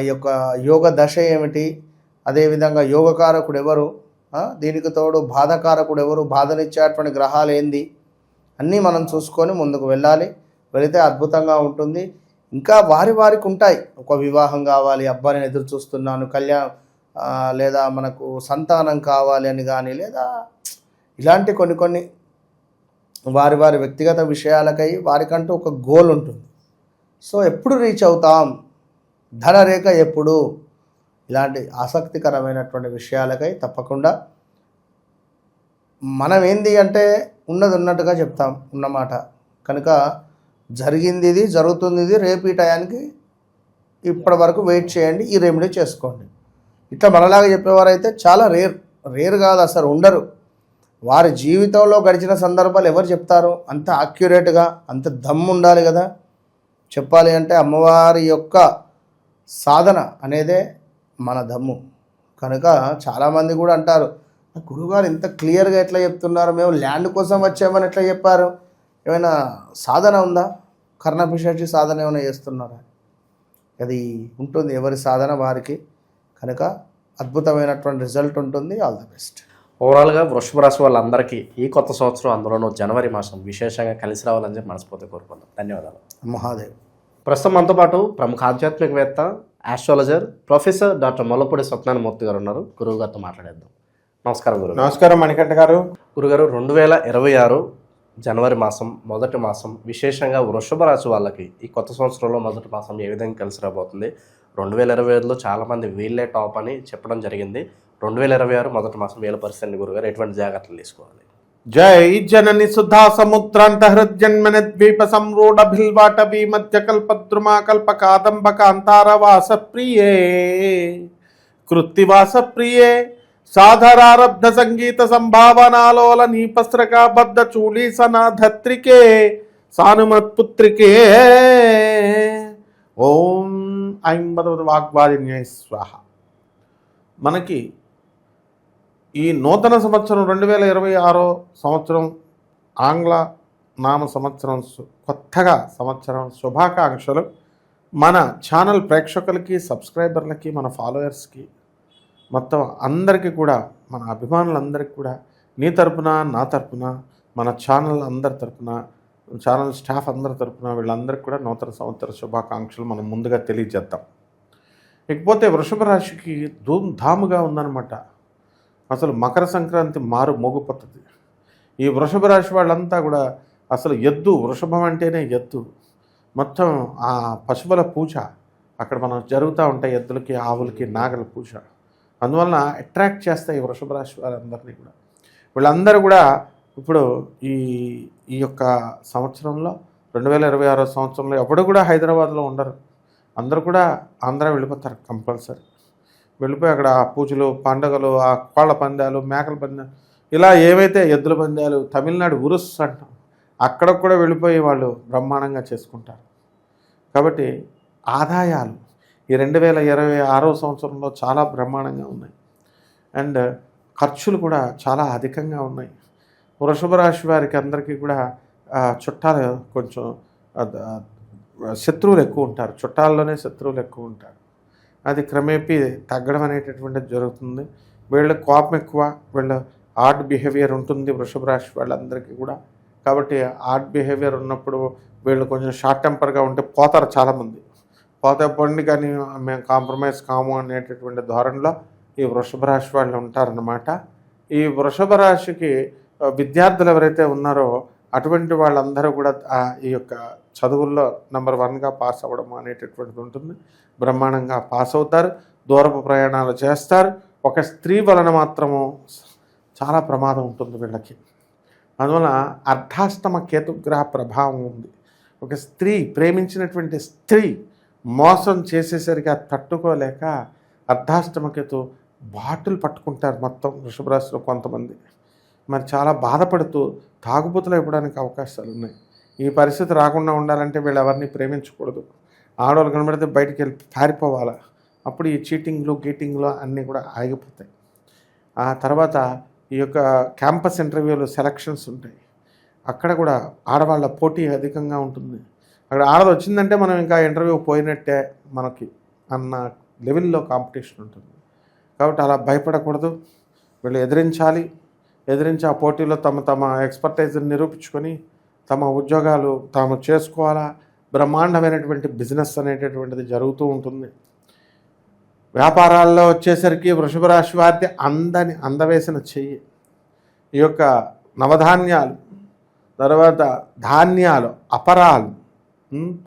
ఈ యొక్క యోగ దశ ఏమిటి, అదేవిధంగా యోగకారకుడు ఎవరు, దీనికి తోడు బాధకారకుడు ఎవరు, బాధనిచ్చేటువంటి గ్రహాలు ఏంది అన్నీ మనం చూసుకొని ముందుకు వెళ్ళాలి. వెళితే అద్భుతంగా ఉంటుంది. ఇంకా వారికి ఉంటాయి. ఒక వివాహం కావాలి, అబ్బాయిని ఎదురు చూస్తున్నాను, లేదా మనకు సంతానం కావాలి అని కానీ, లేదా ఇలాంటి కొన్ని వారి వ్యక్తిగత విషయాలకై వారికంటూ ఒక గోల్ ఉంటుంది. సో ఎప్పుడు రీచ్ అవుతాం, ధనరేఖ ఎప్పుడు, ఇలాంటి ఆసక్తికరమైనటువంటి విషయాలకై తప్పకుండా మనం ఏంది అంటే ఉన్నది ఉన్నట్టుగా చెప్తాం ఉన్నమాట. కనుక జరిగింది ఇది, జరుగుతుంది ఇది, రేపు ఈ టయానికి ఇప్పటి వరకు వెయిట్ చేయండి, ఈ రెమెడీ చేసుకోండి. ఇట్లా మనలాగా చెప్పేవారైతే చాలా రేర్ కాదు, అసలు ఉండరు. వారి జీవితంలో గడిచిన సందర్భాలు ఎవరు చెప్తారు? అంత యాక్యురేట్గా, అంత దమ్ము ఉండాలి కదా చెప్పాలి అంటే. అమ్మవారి యొక్క సాధన అనేదే మన దమ్ము. కనుక చాలామంది కూడా అంటారు, గురుగారు ఇంత క్లియర్గా ఎట్లా చెప్తున్నారు, మేము ల్యాండ్ కోసం వచ్చామని ఎట్లా చెప్పారు, ఏమైనా సాధన ఉందా, కర్ణపిశాచి సాధన ఏమైనా చేస్తున్నారా? అది ఉంటుంది ఎవరి సాధన వారికి. కనుక అద్భుతమైనటువంటి రిజల్ట్ ఉంటుంది. All the best. ఓవరాల్గా వృషభ రాశి వాళ్ళందరికీ ఈ కొత్త సంవత్సరం అందులోనూ జనవరి మాసం విశేషంగా కలిసి రావాలని చెప్పి మనస్ఫూర్తిగా కోరుకుందాం. ధన్యవాదాలు. మహాదేవ్. ప్రస్తుతం మనతో పాటు ప్రముఖ ఆధ్యాత్మికవేత్త, astrologer professor doctor Mollapudi Satyanarayana Murthy గారు ఉన్నారు. గురువు గారితో మాట్లాడేద్దాం. నమస్కారం గురువు. నమస్కారం మణికంఠ గారు. గురుగారు, 2026 జనవరి మాసం మొదటి మాసం విశేషంగా వృషభ రాశి వాళ్ళకి ఈ కొత్త సంవత్సరంలో మొదటి మాసం ఏ విధంగా కలిసి రాబోతుంది? 2025లో చాలామంది వీళ్ళే టాప్ అని చెప్పడం జరిగింది. 2026 మొదటి మాసం వీళ్ళ పరిస్థితి గురుగారు, ఎటువంటి జాగ్రత్తలు తీసుకోవాలి? జై జనని సుధా సముద్రాంత హృద్జన్మన ద్వీప సంరూఢ భిల్వాటవీ మధ్య కల్పద్రుమా కల్ప కాదంబక అంతారవాస ప్రియే కృత్తివాస ప్రియే సాధరారబ్ధ సంగీత సంభావనాలోల నీపస్రకా బద్ధ చూలీసన ధత్రికే సానుమత్పుత్రికే ఓం ఐం భగవద్ వాగ్వాదిన్యై స్వాహ. మనకి ఈ నూతన సంవత్సరం 2026 సంవత్సరం ఆంగ్ల నామ సంవత్సరం కొత్తగా సంవత్సరం శుభాకాంక్షలు మన ఛానల్ ప్రేక్షకులకి, సబ్స్క్రైబర్లకి, మన ఫాలోయర్స్కి, మొత్తం అందరికీ కూడా, మన అభిమానులందరికీ కూడా నీ తరపున, నా తరపున, మన ఛానల్ అందరి తరపున, ఛానల్ స్టాఫ్ అందరి తరపున వీళ్ళందరికీ కూడా నూతన సంవత్సర శుభాకాంక్షలు మనం ముందుగా తెలియజేద్దాం. ఇకపోతే వృషభ రాశికి ధూమ్ధాముగా ఉందన్నమాట. అసలు మకర సంక్రాంతి మారు మోగిపోతుంది. ఈ వృషభ రాశి వాళ్ళంతా కూడా అసలు ఎద్దు, వృషభం అంటేనే ఎద్దు, మొత్తం ఆ పశువుల పూజ అక్కడ మనం జరుగుతూ ఉంటాయి. ఎద్దులకి, ఆవులకి, నాగల పూజ. అందువలన అట్రాక్ట్ చేస్తాయి వృషభ రాశి వాళ్ళందరినీ కూడా. వీళ్ళందరూ కూడా ఇప్పుడు ఈ యొక్క సంవత్సరంలో 2026 సంవత్సరంలో ఎవడు కూడా హైదరాబాద్లో ఉండరు. అందరూ కూడా ఆంధ్ర వెళ్ళిపోతారు కంపల్సరీ. వెళ్ళిపోయి అక్కడ ఆ పూజలు, పండుగలు, ఆ కోళ్ళ పందాలు, మేకల పందాలు, ఇలా ఏవైతే ఎద్దుల పందాలు, తమిళనాడు ఉరుస్ అంటాం, అక్కడ కూడా వెళ్ళిపోయి వాళ్ళు బ్రహ్మాండంగా చేసుకుంటారు. కాబట్టి ఆదాయాలు ఈ 2026 సంవత్సరంలో చాలా బ్రహ్మాండంగా ఉన్నాయి. అండ్ ఖర్చులు కూడా చాలా అధికంగా ఉన్నాయి. వృషభ రాశి వారికి అందరికీ కూడా చుట్టాలు కొంచెం శత్రువులు ఎక్కువ ఉంటారు. చుట్టాల్లోనే శత్రువులు ఎక్కువ ఉంటారు. అది క్రమేపీ తగ్గడం అనేటటువంటిది జరుగుతుంది. వీళ్ళ కోపం ఎక్కువ, వీళ్ళ ఆర్ట్ బిహేవియర్ ఉంటుంది వృషభ రాశి వాళ్ళందరికీ కూడా. కాబట్టి ఆర్ట్ బిహేవియర్ ఉన్నప్పుడు వీళ్ళు కొంచెం షార్ట్ టెంపర్గా ఉంటే పోతారు చాలామంది. పోతే పండి కానీ మేము కాంప్రమైజ్ కాము అనేటటువంటి ధోరణిలో ఈ వృషభ రాశి వాళ్ళు ఉంటారన్నమాట. ఈ వృషభ రాశికి విద్యార్థులు ఎవరైతే ఉన్నారో అటువంటి వాళ్ళందరూ కూడా ఈ యొక్క చదువుల్లో నెంబర్ 1గా పాస్ అవ్వడం అనేటటువంటిది ఉంటుంది. బ్రహ్మాండంగా పాస్ అవుతారు, దూరపు ప్రయాణాలు చేస్తారు. ఒక స్త్రీ వలన మాత్రము చాలా ప్రమాదం ఉంటుంది వీళ్ళకి. అందువల్ల అర్ధాష్టమ కేతుగ్రహ ప్రభావం ఉంది. ఒక స్త్రీ, ప్రేమించినటువంటి స్త్రీ మోసం చేసేసరికి అది తట్టుకోలేక అర్ధాష్టమ కేతు బాటిల్ పట్టుకుంటారు మొత్తం వృషభ రాశిలో కొంతమంది. మరి చాలా బాధపడుతూ తాగుబోతులు ఇవ్వడానికి అవకాశాలు ఉన్నాయి. ఈ పరిస్థితి రాకుండా ఉండాలంటే వీళ్ళు ఎవరిని ప్రేమించకూడదు. ఆడవాళ్ళు కనబడితే బయటికి వెళ్ళి పారిపోవాలి. అప్పుడు ఈ చీటింగ్లు గీటింగ్లు అన్నీ కూడా ఆగిపోతాయి. ఆ తర్వాత ఈ యొక్క క్యాంపస్ ఇంటర్వ్యూలు సెలక్షన్స్ ఉంటాయి. అక్కడ కూడా ఆడవాళ్ళ పోటీ అధికంగా ఉంటుంది. అక్కడ ఆడది వచ్చిందంటే మనం ఇంకా ఇంటర్వ్యూ పోయినట్టే మనకి అన్న లెవెల్లో కాంపిటీషన్ ఉంటుంది. కాబట్టి అలా భయపడకూడదు. వీళ్ళు ఎదిరించి ఆ పోటీలో తమ ఎక్స్పర్టైజ్ని నిరూపించుకొని తమ ఉద్యోగాలు తాము చేసుకోవాలా. బ్రహ్మాండమైనటువంటి బిజినెస్ అనేటటువంటిది జరుగుతూ ఉంటుంది. వ్యాపారాల్లో వచ్చేసరికి వృషభ రాశి వారిది అందవేసిన చెయ్యి. ఈ యొక్క నవధాన్యాలు, తర్వాత ధాన్యాలు, అపరాలు,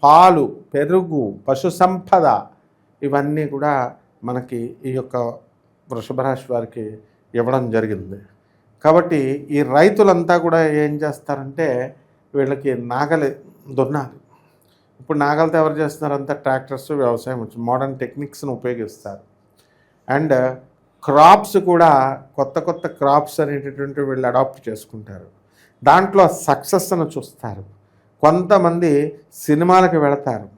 పాలు, పెరుగు, పశు సంపద ఇవన్నీ కూడా మనకి ఈ యొక్క వృషభ రాశి వారికి ఇవ్వడం జరిగింది. కాబట్టి ఈ రైతులంతా కూడా ఏం చేస్తారంటే వీళ్ళకి నాగలి దున్నాలి. ఇప్పుడు నాగలతో ఎవరు చేస్తున్నారు? అంతా ట్రాక్టర్స్, వ్యవసాయం వచ్చి మోడర్న్ టెక్నిక్స్ని ఉపయోగిస్తారు. అండ్ క్రాప్స్ కూడా కొత్త క్రాప్స్ అనేటటువంటి వీళ్ళు అడాప్ట్ చేసుకుంటారు. దాంట్లో సక్సెస్ను చూస్తారు. కొంతమంది సినిమాలకు వెళతారు.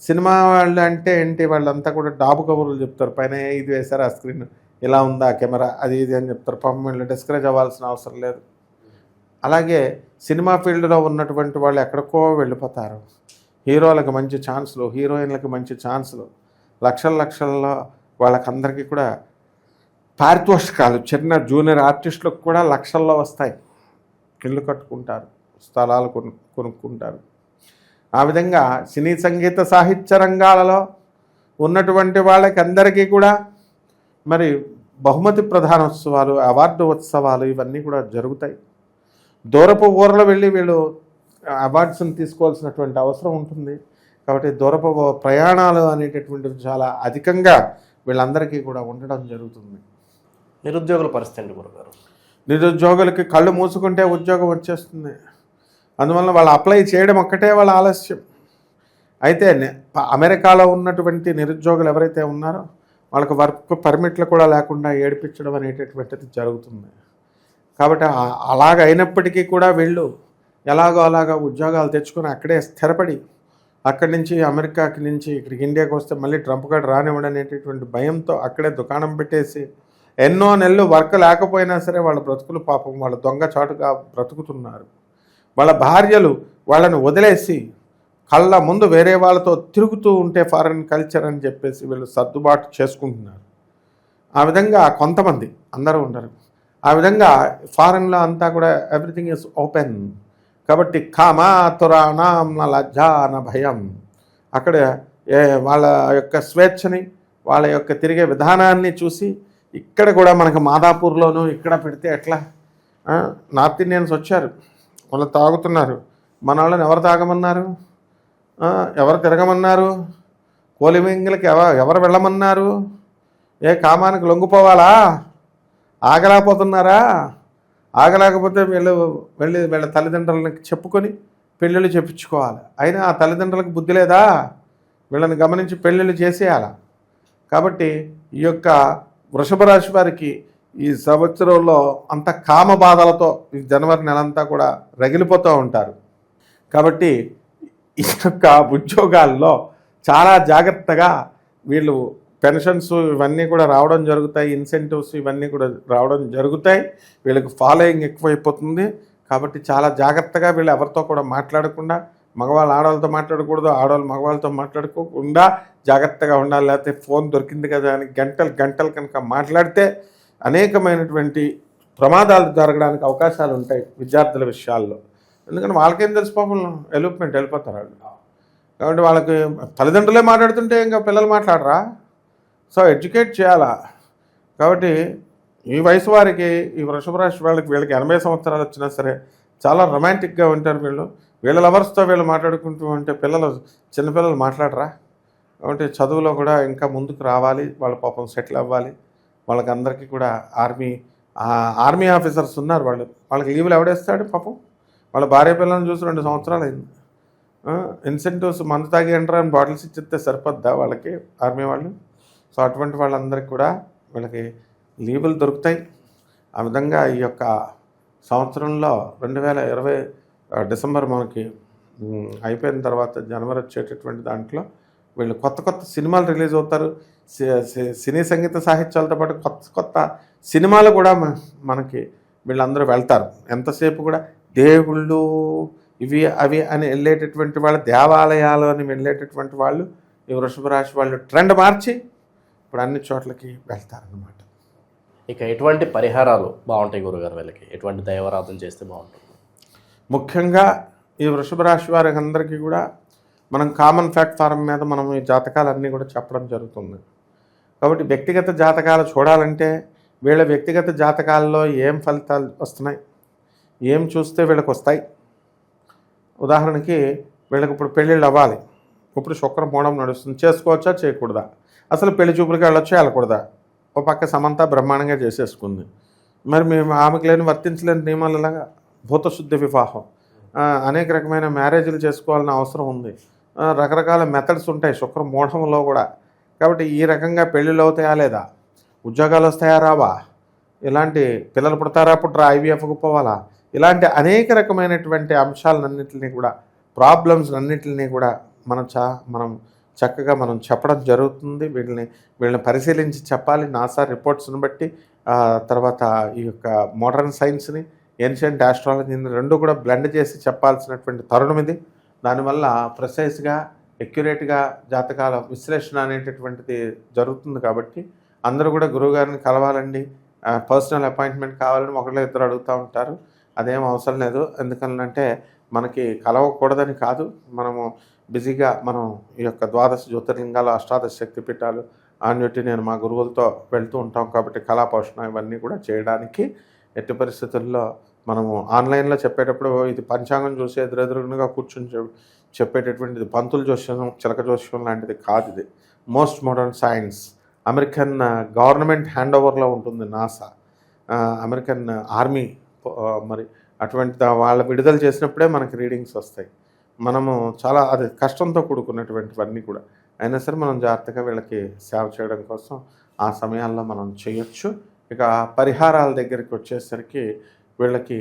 సినిమా వాళ్ళు అంటే ఏంటి, వాళ్ళంతా కూడా డాబు కబుర్లు చెప్తారు. పైన ఇది వేశారు, ఆ స్క్రీన్ ఇలా ఉందా, కెమెరా అది ఇది అని చెప్తారు. పాపం వీళ్ళు డిస్కరేజ్ అవ్వాల్సిన అవసరం లేదు. అలాగే సినిమా ఫీల్డ్లో ఉన్నటువంటి వాళ్ళు ఎక్కడికో వెళ్ళిపోతారు. హీరోలకు మంచి ఛాన్సులు, హీరోయిన్లకు మంచి ఛాన్సులు, లక్షల్లో వాళ్ళకందరికీ కూడా పారితోషికాలు, చిన్న జూనియర్ ఆర్టిస్టులకు కూడా లక్షల్లో వస్తాయి. ఇల్లు కట్టుకుంటారు, స్థలాలు కొనుక్కుంటారు. ఆ విధంగా సినీ సంగీత సాహిత్య రంగాలలో ఉన్నటువంటి వాళ్ళకి అందరికీ కూడా మరి బహుమతి ప్రధానోత్సవాలు, అవార్డు ఉత్సవాలు ఇవన్నీ కూడా జరుగుతాయి. దూరపు ఊర్లో వెళ్ళి వీళ్ళు అవార్డ్స్ని తీసుకోవాల్సినటువంటి అవసరం ఉంటుంది. కాబట్టి దూరపు ప్రయాణాలు అనేటటువంటివి చాలా అధికంగా వీళ్ళందరికీ కూడా ఉండడం జరుగుతుంది. నిరుద్యోగుల పరిస్థితి అండి గురుగారు? నిరుద్యోగులకి కళ్ళు మూసుకుంటే ఉద్యోగం వచ్చేస్తుంది. అందువల్ల వాళ్ళు అప్లై చేయడం ఒక్కటే వాళ్ళ ఆలస్యం. అయితే అమెరికాలో ఉన్నటువంటి నిరుద్యోగులు ఎవరైతే ఉన్నారో వాళ్ళకి వర్క్ పర్మిట్లు కూడా లేకుండా ఏడిపించడం అనేటటువంటిది జరుగుతుంది. కాబట్టి అలాగ అయినప్పటికీ కూడా వీళ్ళు అలాగా ఉద్యోగాలు తెచ్చుకొని అక్కడే స్థిరపడి అక్కడి నుంచి అమెరికాకి నుంచి ఇక్కడికి ఇండియాకి వస్తే మళ్ళీ ట్రంప్ కార్డు రానివ్వడం అనేటటువంటి భయంతో అక్కడే దుకాణం పెట్టేసి ఎన్నో నెలలు వర్క్ లేకపోయినా సరే వాళ్ళ బ్రతుకులు పాపం వాళ్ళ దొంగచాటుగా బ్రతుకుతున్నారు. వాళ్ళ భార్యలు వాళ్ళని వదిలేసి కళ్ళ ముందు వేరే వాళ్ళతో తిరుగుతూ ఉంటే ఫారెన్ కల్చర్ అని చెప్పేసి వీళ్ళు సర్దుబాటు చేసుకుంటున్నారు. ఆ విధంగా కొంతమంది, అందరూ ఉండరు. ఆ విధంగా ఫారెన్లో అంతా కూడా ఎవ్రీథింగ్ ఈజ్ ఓపెన్. కాబట్టి కామాతురాణం న లజ్జ న భయం. అక్కడ వాళ్ళ యొక్క స్వేచ్ఛని, వాళ్ళ యొక్క తిరిగే విధానాన్ని చూసి ఇక్కడ కూడా మనకు మాదాపూర్లోనూ ఇక్కడ పెడితే ఎట్లా? నార్త్ ఇండియన్స్ వచ్చారు, వాళ్ళు తాగుతున్నారు. మన వాళ్ళని ఎవరు తాగమన్నారు? ఎవరు తిరగమన్నారు? కోలిమింగిలకి ఎవరు వెళ్ళమన్నారు? కామానికి లొంగిపోవాలా? ఆగలేకపోతున్నారా? ఆగలేకపోతే వీళ్ళ తల్లిదండ్రులకి చెప్పుకొని పెళ్ళిళ్ళు చెప్పించుకోవాలి. అయినా ఆ తల్లిదండ్రులకు బుద్ధి లేదా? వీళ్ళని గమనించి పెళ్ళిళ్ళు చేసేయాలి. కాబట్టి ఈ యొక్క వృషభ రాశి వారికి ఈ సంవత్సరంలో అంత కామ బాధలతో ఈ జనవరి నెలంతా కూడా రగిలిపోతూ ఉంటారు. కాబట్టి ఈ యొక్క ఉద్యోగాల్లో చాలా జాగ్రత్తగా వీళ్ళు పెన్షన్స్ ఇవన్నీ కూడా రావడం జరుగుతాయి, ఇన్సెంటివ్స్ ఇవన్నీ కూడా రావడం జరుగుతాయి. వీళ్ళకి ఫాలోయింగ్ ఎక్కువైపోతుంది. కాబట్టి చాలా జాగ్రత్తగా వీళ్ళు ఎవరితో కూడా మాట్లాడకుండా, మగవాళ్ళు ఆడవాళ్ళతో మాట్లాడకూడదు, ఆడవాళ్ళు మగవాళ్ళతో మాట్లాడుకోకుండా జాగ్రత్తగా ఉండాలి. లేకపోతే ఫోన్ దొరికింది కదా అని గంటలు కనుక మాట్లాడితే అనేకమైనటువంటి ప్రమాదాలు జరగడానికి అవకాశాలు ఉంటాయి విద్యార్థుల విషయాల్లో. ఎందుకంటే వాళ్ళకేం తెలిసిపోకుండా వెళ్ళిపోతారు వాళ్ళు. కాబట్టి వాళ్ళకి తల్లిదండ్రులే మాట్లాడుతుంటే ఇంకా పిల్లలు మాట్లాడరా? సో ఎడ్యుకేట్ చేయాలా. కాబట్టి ఈ వయసు వారికి, ఈ వృషభ రాశి వీళ్ళకి 80 సంవత్సరాలు వచ్చినా సరే చాలా రొమాంటిక్గా ఉంటారు. వీళ్ళ లవర్స్తో వీళ్ళు మాట్లాడుకుంటూ ఉంటే చిన్నపిల్లలు మాట్లాడరా? కాబట్టి చదువులో కూడా ఇంకా ముందుకు రావాలి, వాళ్ళ పాపం సెటిల్ అవ్వాలి. వాళ్ళకందరికీ కూడా ఆర్మీ ఆర్మీ ఆఫీసర్స్ ఉన్నారు, వాళ్ళకి లీవులు ఎవడేస్తాడు పాపం. వాళ్ళ భార్య పిల్లల్ని చూసి 2 సంవత్సరాలు అయింది. ఇన్సెంటివ్స్ మందు తాగి ఎంటర్ అని బాటిల్స్ ఇచ్చితే సరిపోద్దా వాళ్ళకి ఆర్మీ వాళ్ళు? సో అటువంటి వాళ్ళందరికీ కూడా వీళ్ళకి లీవులు దొరుకుతాయి. ఆ విధంగా ఈ యొక్క సంవత్సరంలో 2020 డిసెంబర్ మనకి అయిపోయిన తర్వాత జనవరి వచ్చేటటువంటి దాంట్లో వీళ్ళు కొత్త కొత్త సినిమాలు రిలీజ్ అవుతారు. సినీ సంగీత సాహిత్యాలతో పాటు కొత్త కొత్త సినిమాలు కూడా మనకి వీళ్ళందరూ వెళ్తారు. ఎంతసేపు కూడా దేవుళ్ళు ఇవి అవి అని వెళ్ళేటటువంటి వాళ్ళు, దేవాలయాలు అని వెళ్ళేటటువంటి వాళ్ళు ఈ వృషభ రాశి వాళ్ళు ట్రెండ్ మార్చి ఇప్పుడు అన్ని చోట్లకి వెళ్తారనమాట. ఇక ఎటువంటి పరిహారాలు బాగుంటాయి గురుగారు వీళ్ళకి? ఎటువంటి దైవారాధన చేస్తే బాగుంటుంది? ముఖ్యంగా ఈ వృషభ రాశి వారికి అందరికీ కూడా మనం కామన్ ప్లాట్ఫారం మీద మనం ఈ జాతకాలన్నీ కూడా చెప్పడం జరుగుతుంది. కాబట్టి వ్యక్తిగత జాతకాలు చూడాలంటే వీళ్ళ వ్యక్తిగత జాతకాల్లో ఏం ఫలితాలు వస్తున్నాయి, ఏం చూస్తే వీళ్ళకి వస్తాయి. ఉదాహరణకి వీళ్ళకి ఇప్పుడు పెళ్ళిళ్ళు అవ్వాలి, ఇప్పుడు శుక్ర మూఢం నడుస్తుంది, చేసుకోవచ్చా చేయకూడదా, అసలు పెళ్లి చూపులకి వెళ్ళొచ్చా వెళ్ళకూడదా? ఓ పక్క సమంత బ్రహ్మాండంగా చేసేసుకుంది, మరి మేము ఆమెకు లేని వర్తించలేని నియమాలలాగా భూతశుద్ధి వివాహం, అనేక రకమైన మ్యారేజ్లు చేసుకోవాలని అవసరం ఉంది. రకరకాల మెథడ్స్ ఉంటాయి శుక్ర మూఢంలో కూడా. కాబట్టి ఈ రకంగా పెళ్ళిళ్ళు అవుతాయా లేదా, ఉద్యోగాలు వస్తాయా రావా, ఇలాంటి పిల్లలు పుడతారా పుట్టరా, ఐవీఎఫ్కు పోవాలా, ఇలాంటి అనేక రకమైనటువంటి అంశాలన్నింటినీ కూడా, ప్రాబ్లమ్స్ అన్నింటినీ కూడా మనం చక్కగా మనం చెప్పడం జరుగుతుంది. వీళ్ళని పరిశీలించి చెప్పాలి. నాసా రిపోర్ట్స్ని బట్టి, తర్వాత ఈ యొక్క మోడర్న్ సైన్స్ని, ఏన్షియంట్ ఆస్ట్రాలజీని రెండు కూడా బ్లెండ్ చేసి చెప్పాల్సినటువంటి తరుణం ఇది. దానివల్ల ప్రిసైజ్గా ఎక్యురేట్గా జాతకాల విశ్లేషణ అనేటటువంటిది జరుగుతుంది. కాబట్టి అందరూ కూడా గురువుగారిని కలవాలండి, పర్సనల్ అపాయింట్మెంట్ కావాలని ఒకళ్ళు ఇద్దరు అడుగుతూ ఉంటారు. అదేం అవసరం లేదు. ఎందుకనంటే మనకి కలవకూడదని కాదు, మనము బిజీగా మనం ఈ యొక్క ద్వాదశ జ్యోతిర్లింగాలు, అష్టాదశ శక్తిపీఠాలు అన్నిటి నేను మా గురువులతో వెళ్తూ ఉంటాం. కాబట్టి కళాపోషణ ఇవన్నీ కూడా చేయడానికి ఎట్టి పరిస్థితుల్లో మనము ఆన్లైన్లో చెప్పేటప్పుడు ఇది పంచాంగం చూసి ఎదురెదురుగా కూర్చొని చెప్పేటటువంటిది పంతుల జోస్యం, చిలక జోస్యం లాంటిది కాదు. ఇది most modern science. American government hand ఓవర్లో ఉంటుంది నాసా, అమెరికన్ ఆర్మీ. మరి అటువంటి వాళ్ళ విడుదల చేసినప్పుడే మనకి రీడింగ్స్ వస్తాయి. మనము చాలా అది కష్టంతో కూడుకున్నటువంటివన్నీ కూడా అయినా సరే మనం జాగ్రత్తగా వీళ్ళకి సేవ చేయడం కోసం ఆ సమయాల్లో మనం చేయొచ్చు. ఇక పరిహారాల దగ్గరికి వచ్చేసరికి వీళ్ళకి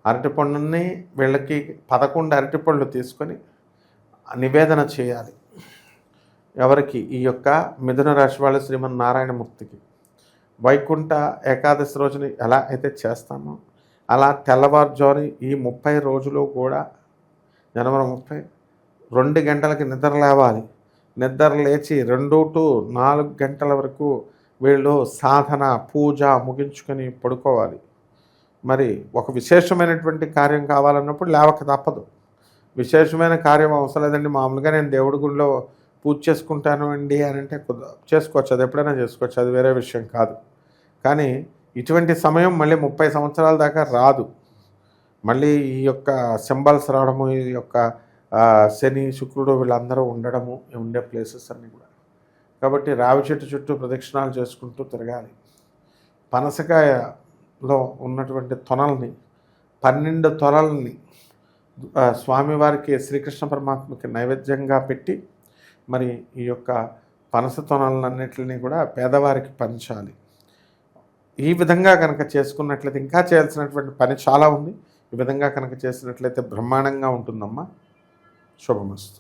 అరటిపండుని వీళ్ళకి 11 అరటిపండ్లు తీసుకొని నివేదన చేయాలి. ఎవరికి? ఈ యొక్క మిథున రాశి వాళ్ళ శ్రీమన్నారాయణమూర్తికి. వైకుంఠ ఏకాదశి రోజుని ఎలా అయితే చేస్తామో అలా తెల్లవారుజామున ఈ 30 రోజులు కూడా జనవరి 30 2 గంటలకి నిద్ర లేవాలి. నిద్ర లేచి 2 to 4 గంటల వరకు వీళ్ళు సాధన పూజ ముగించుకొని పడుకోవాలి. మరి ఒక విశేషమైనటువంటి కార్యం కావాలన్నప్పుడు లేవక తప్పదు. విశేషమైన కార్యం అవసరం లేదండి, మామూలుగా నేను దేవుడి గుడిలో పూజ చేసుకుంటాను అండి అని అంటే చేసుకోవచ్చు, అది ఎప్పుడైనా చేసుకోవచ్చు, అది వేరే విషయం కాదు. కానీ ఇటువంటి సమయం మళ్ళీ 30 సంవత్సరాల దాకా రాదు. మళ్ళీ ఈ యొక్క సింబల్స్ రావడము, ఈ యొక్క శని శుక్రుడు వీళ్ళందరూ ఉండడము, ఉండే ప్లేసెస్ అన్నీ కూడా. కాబట్టి రావి చెట్టు చుట్టూ ప్రదక్షిణాలు చేసుకుంటూ తిరగాలి. పనసకాయలో ఉన్నటువంటి తొనల్ని 12 తొనల్ని స్వామివారికి శ్రీకృష్ణ పరమాత్మకి నైవేద్యంగా పెట్టి మరి ఈ యొక్క పనస తొనలన్నింటినీ కూడా పేదవారికి పంచాలి. ఈ విధంగా కనుక చేసుకున్నట్లయితే ఇంకా చేయాల్సినటువంటి పని చాలా ఉంది. ఈ విధంగా కనుక చేసినట్లయితే బ్రహ్మాండంగా ఉంటుందమ్మా. శుభమస్తు.